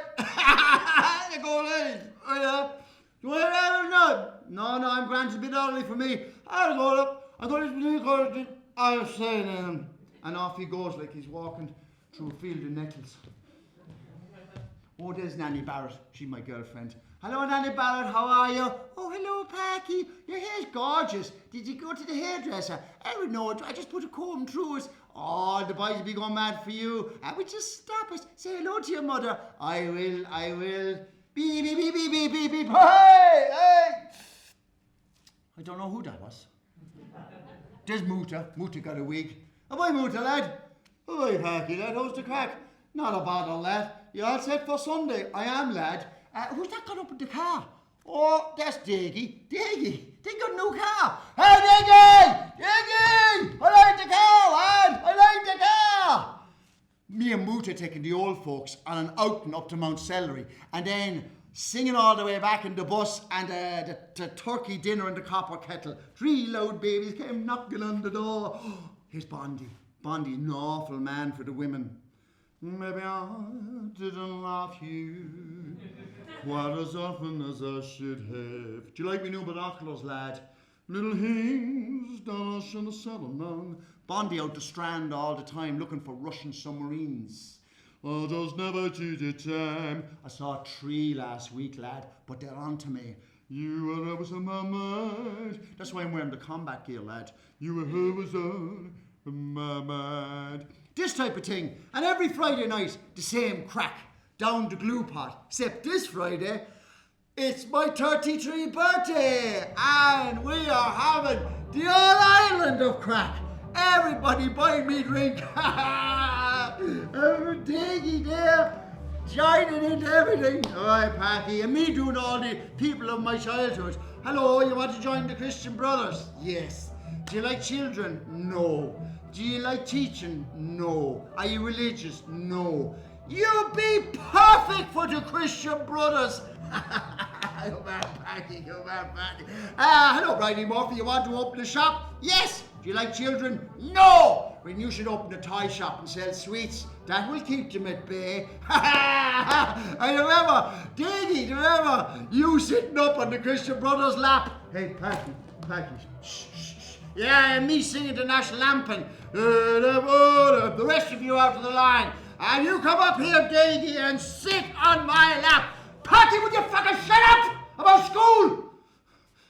No, I'm grand. It's a bit early for me. I'm going to say, and off he goes like he's walking through a field of nettles. Oh, there's Nanny Barrett. She's my girlfriend. "Hello, Nanny Barrett. How are you?" "Oh, hello, Pakie. Your hair's gorgeous. Did you go to the hairdresser?" "Oh, no, I just put a comb through it." "Oh, the boys will be going mad for you." "Would you stop it? Say hello to your mother." I will. Beep, beep, beep, beep, beep, beep, beep. Hey! I don't know who that was. There's Muta. Muta got a wig. "Ahoy, Muta, lad." "Ahoy, Pakie, lad. How's the crack?" "Not a bother, lad. You all set for Sunday?" "I am, lad." Who's that got up in the car?" "Oh, that's Daggy. Daggy, they got a new car." "Hey, Daggy! Daggy! I like the car, lad! I like the car!" Me and Muta taking the old folks on an outing up to Mount Celery and then singing all the way back in the bus and the turkey dinner in the copper kettle. 3 loud babies came knocking on the door. Here's Bondi. Bondi, an awful man for the women. "Maybe I didn't love you quite as often as I should have." Do you like me new binoculars, lad? "Little things down on the settlement." Bondi out the Strand all the time looking for Russian submarines. "I just never cheated time." I saw 3 last week, lad, but they're on to me. "You were always on my mind." That's why I'm wearing the combat gear, lad. "You were always on my mind." This type of thing. And every Friday night, the same crack. Down the glue pot. Except this Friday, it's my 33rd birthday. And we are having the whole island of crack. Everybody buy me drink. Diggy there. Joining into everything. All right, Pakie. And me doing all the people of my childhood. "Hello, you want to join the Christian Brothers?" "Yes." "Do you like children?" "No." "Do you like teaching?" "No." "Are you religious?" "No." "You'd be perfect for the Christian Brothers." Go back, Pakie, go back, Pakie. "Hello, Bridie Murphy, you want to open a shop?" "Yes." "Do you like children?" "No." "Well, you should open a toy shop and sell sweets. That will keep them at bay." I remember, Diggy, remember you sitting up on the Christian Brothers' lap. "Hey, Pakie, shh. Yeah, and me singing the national anthem. The rest of you out of the line. And you come up here, Diggy, and sit on my lap. Pakie, would you fucking shut up?" About school!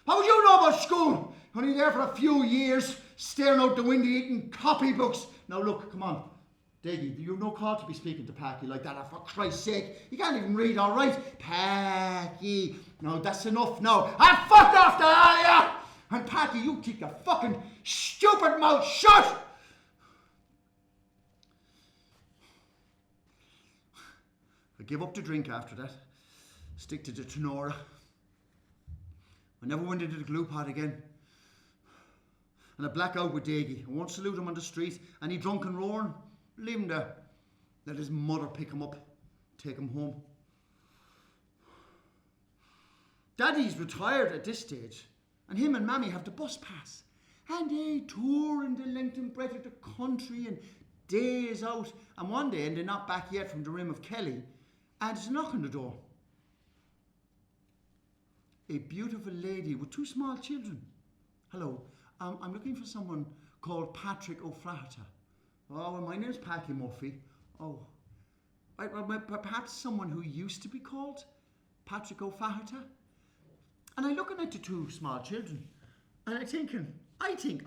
How would you know about school? Only there for a few years, staring out the window eating copybooks. Now look, come on. Diggy, you've no call to be speaking to Pakie like that, for Christ's sake. You can't even read all right. Pakie. No, that's enough now. I'm fucked off the all of you! And Pakie, you keep your fucking stupid mouth shut! I gave up the drink after that. Stick to the tenora. I never went into the glue pot again. And I black out with Daggy. I won't salute him on the street. And he drunk and roaring. Leave him there. Let his mother pick him up. Take him home. Daddy's retired at this stage. And him and Mammy have the bus pass. And they tour in the length and breadth of the country and days out. And one day, and they're not back yet from the rim of Kelly, and there's a knock on the door. A beautiful lady with two small children. Hello, I'm looking for someone called Patrick O'Flaherty. Oh, well, my name's Pakie Murphy. Oh, perhaps someone who used to be called Patrick O'Flaherty. And I'm looking at the two small children, and I think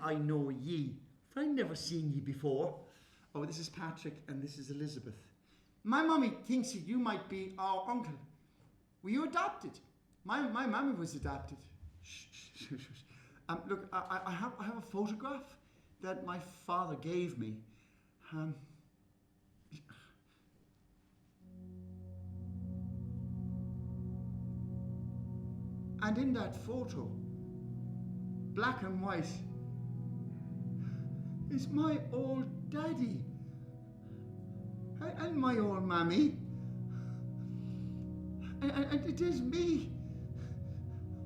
I know ye, for I never seen ye before. Oh, this is Patrick, and this is Elizabeth. My mummy thinks that you might be our uncle. Were you adopted? My mummy was adopted. Shh. Look, I have a photograph that my father gave me. And in that photo, black and white, is my old daddy. And my old mammy. And it is me.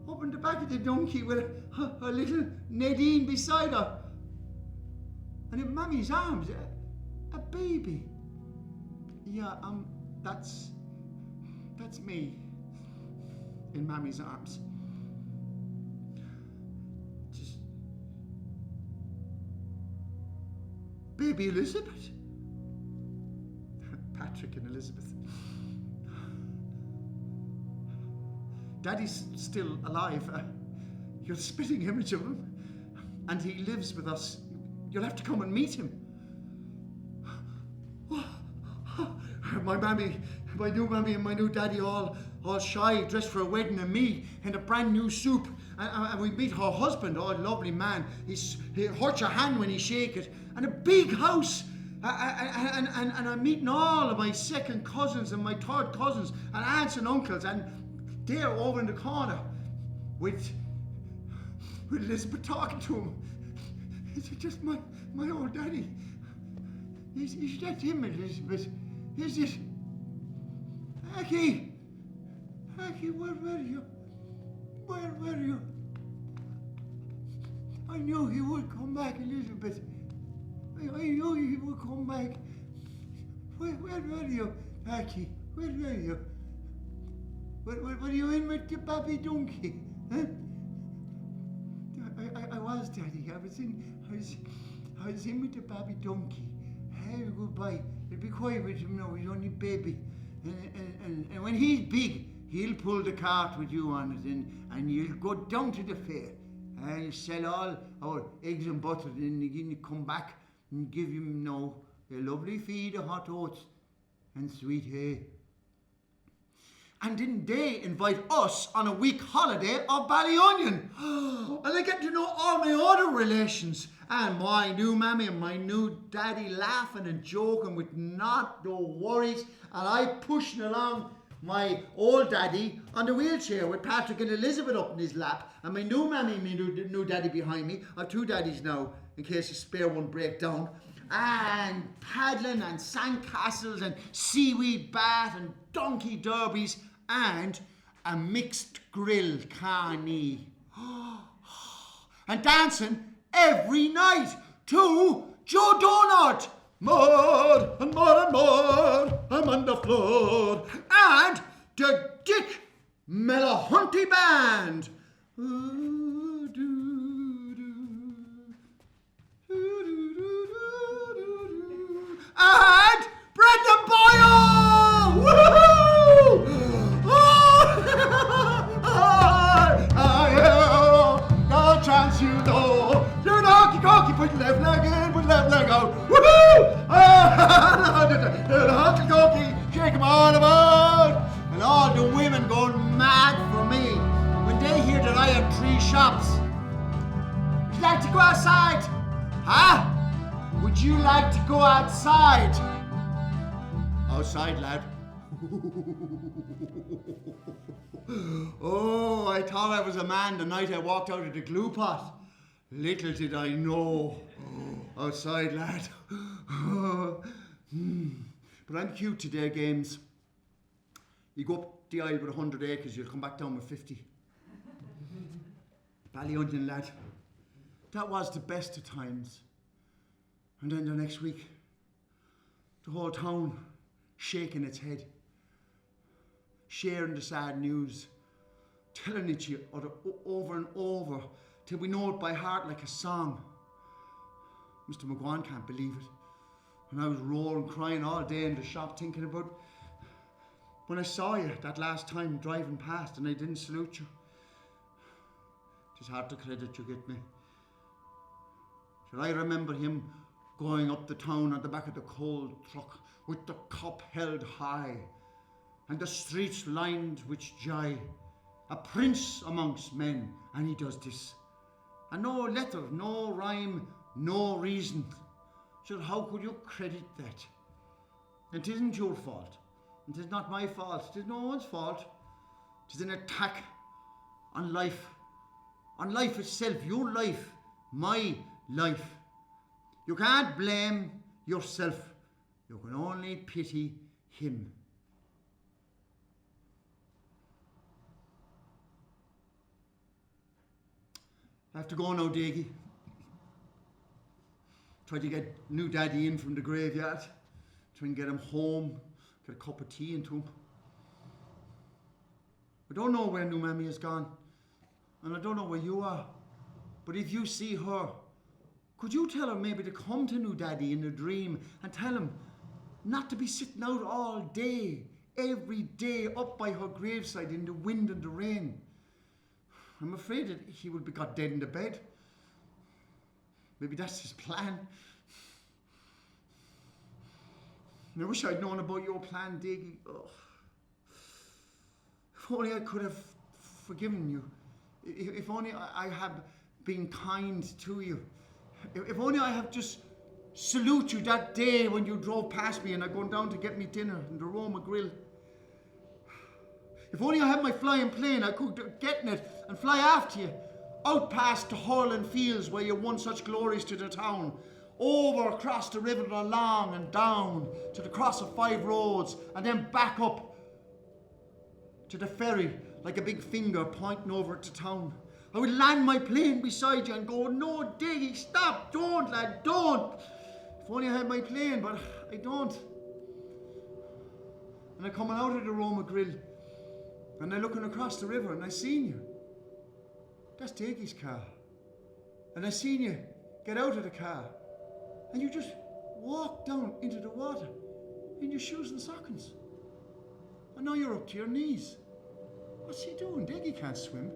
Up in the back of the donkey with a little Nadine beside her. And in Mammy's arms, a baby. Yeah, that's me. In Mammy's arms. Just baby Elizabeth. Patrick and Elizabeth. Daddy's still alive. You're a spitting image of him. And he lives with us. You'll have to come and meet him. My mammy, my new mammy and my new daddy all shy, dressed for a wedding, and me in a brand new soup. And we meet her husband, oh, lovely man. He hurts your hand when he shake it. And a big house. And I'm meeting all of my second cousins and my third cousins and aunts and uncles, and they're over in the corner with Elizabeth talking to him. It's just my old daddy. Is that him, Elizabeth? Is it? Pakie, where were you? Where were you? I knew he would come back, Elizabeth. I knew he would come back. Where were you, Pakie? Where were you? Were you in with the baby donkey? Huh? I was, Daddy. I was in with the baby donkey. Hey, goodbye. You'll be quiet with him now. He's only baby. And when he's big, he'll pull the cart with you on it, and you'll go down to the fair. And you sell all our eggs and butter, and you come back and give him a lovely feed of hot oats and sweet hay. And then they invite us on a week holiday of Ballyonion. And I get to know all my other relations. And my new mammy and my new daddy laughing and joking with no worries. And I pushing along my old daddy on the wheelchair with Patrick and Elizabeth up in his lap. And my new mammy and my new daddy behind me. I have two daddies now, in case a spare one break down. And paddling and sandcastles and seaweed bath and donkey derbies. And a mixed grill carny. And dancing every night to Joe Donut. Mud and mud and mud, I'm on the floor. And the Dick Mellahunty Band. And Brendan Boyle! Woohoo! Oh! let go. Woohoo! The hunky cookie, shake 'em all about. And all the women going mad for me when they hear that I have 3 shops. Would you like to go outside? Huh? Would you like to go outside? Outside, lad. Oh, I thought I was a man the night I walked out of the glue pot. Little did I know. Outside, lad. But I'm cute today, Games. You go up the aisle with 100 acres, you'll come back down with 50. Ballyunion, lad. That was the best of times. And then the next week, the whole town shaking its head, sharing the sad news, telling each other over and over till we know it by heart like a song. Mr. McGuan can't believe it. And I was roaring, crying all day in the shop thinking about when I saw you that last time driving past and I didn't salute you. It's hard to credit you get me. Should I remember him going up the town on the back of the coal truck with the cup held high and the streets lined with joy, a prince amongst men, and he does this. And no letter, no rhyme, no reason. So how could you credit that? It isn't your fault. It is not my fault. It is no one's fault. It is an attack on life itself, your life, my life. You can't blame yourself. You can only pity him. I have to go now, Daggy. Try to get new daddy in from the graveyard. Try and get him home. Get a cup of tea into him. I don't know where new mammy has gone. And I don't know where you are. But if you see her, could you tell her maybe to come to new daddy in a dream and tell him not to be sitting out all day, every day up by her graveside in the wind and the rain. I'm afraid that he will be got dead in the bed. Maybe that's his plan. I wish I'd known about your plan, Diggy. Oh. If only I could have forgiven you. If only I had been kind to you. If only I have just salute you that day when you drove past me and I gone down to get me dinner in the Roma Grill. If only I had my flying plane, I could get in it and fly after you, out past the hurling fields where you won such glories to the town, over across the river along and down to the cross of 5 roads, and then back up to the ferry like a big finger pointing over to town. I would land my plane beside you and go, no, Diggy, stop, don't, lad, don't. If only I had my plane, but I don't. And I'm coming out of the Roma Grill, and I'm looking across the river, and I seen you. That's Diggy's car. And I seen you get out of the car, and you just walk down into the water in your shoes and stockings. And now you're up to your knees. What's he doing? Diggy can't swim.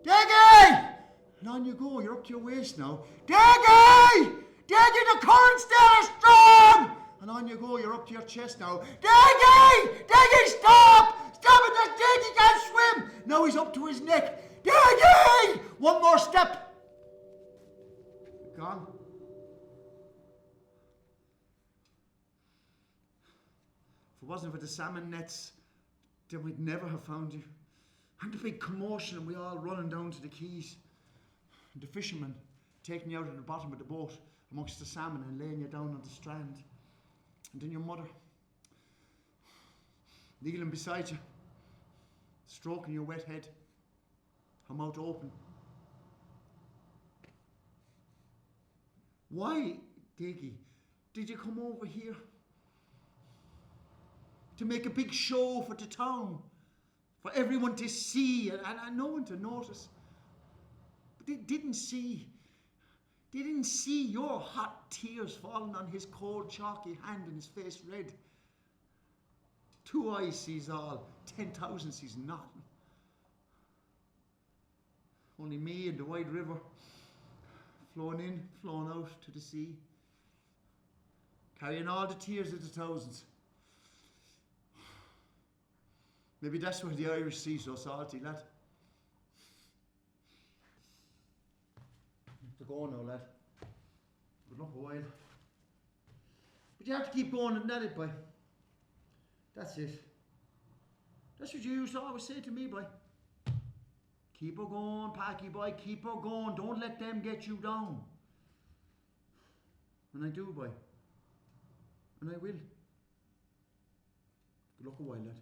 Diggy! And on you go, you're up to your waist now. Diggy! Diggy, the current's still strong! And on you go, you're up to your chest now. Diggy! Diggy, stop! Stop it, that Diggy can't swim! Now he's up to his neck. Diggy! One more step. Gone. If it wasn't for the salmon nets, then we'd never have found you. And the big commotion and we all running down to the quays. And the fishermen taking you out of the bottom of the boat amongst the salmon and laying you down on the strand. And then your mother kneeling beside you, stroking your wet head, her mouth open. Why, Diggy, did you come over here? To make a big show for the town, for everyone to see and no one to notice. But they didn't see your hot tears falling on his cold, chalky hand and his face red. 2 eyes sees all, 10,000 sees nothing. Only me and the wide river, flowing in, flowing out to the sea. carrying all the tears of the thousands. Maybe that's why the Irish sea so salty, lad. To go now, lad. Good luck a while. But you have to keep going and let it, boy. That's it. That's what you used to always say to me, boy. Keep her going, Pakie, boy. Keep her going. Don't let them get you down. And I do, boy. And I will. Good luck a while, lad.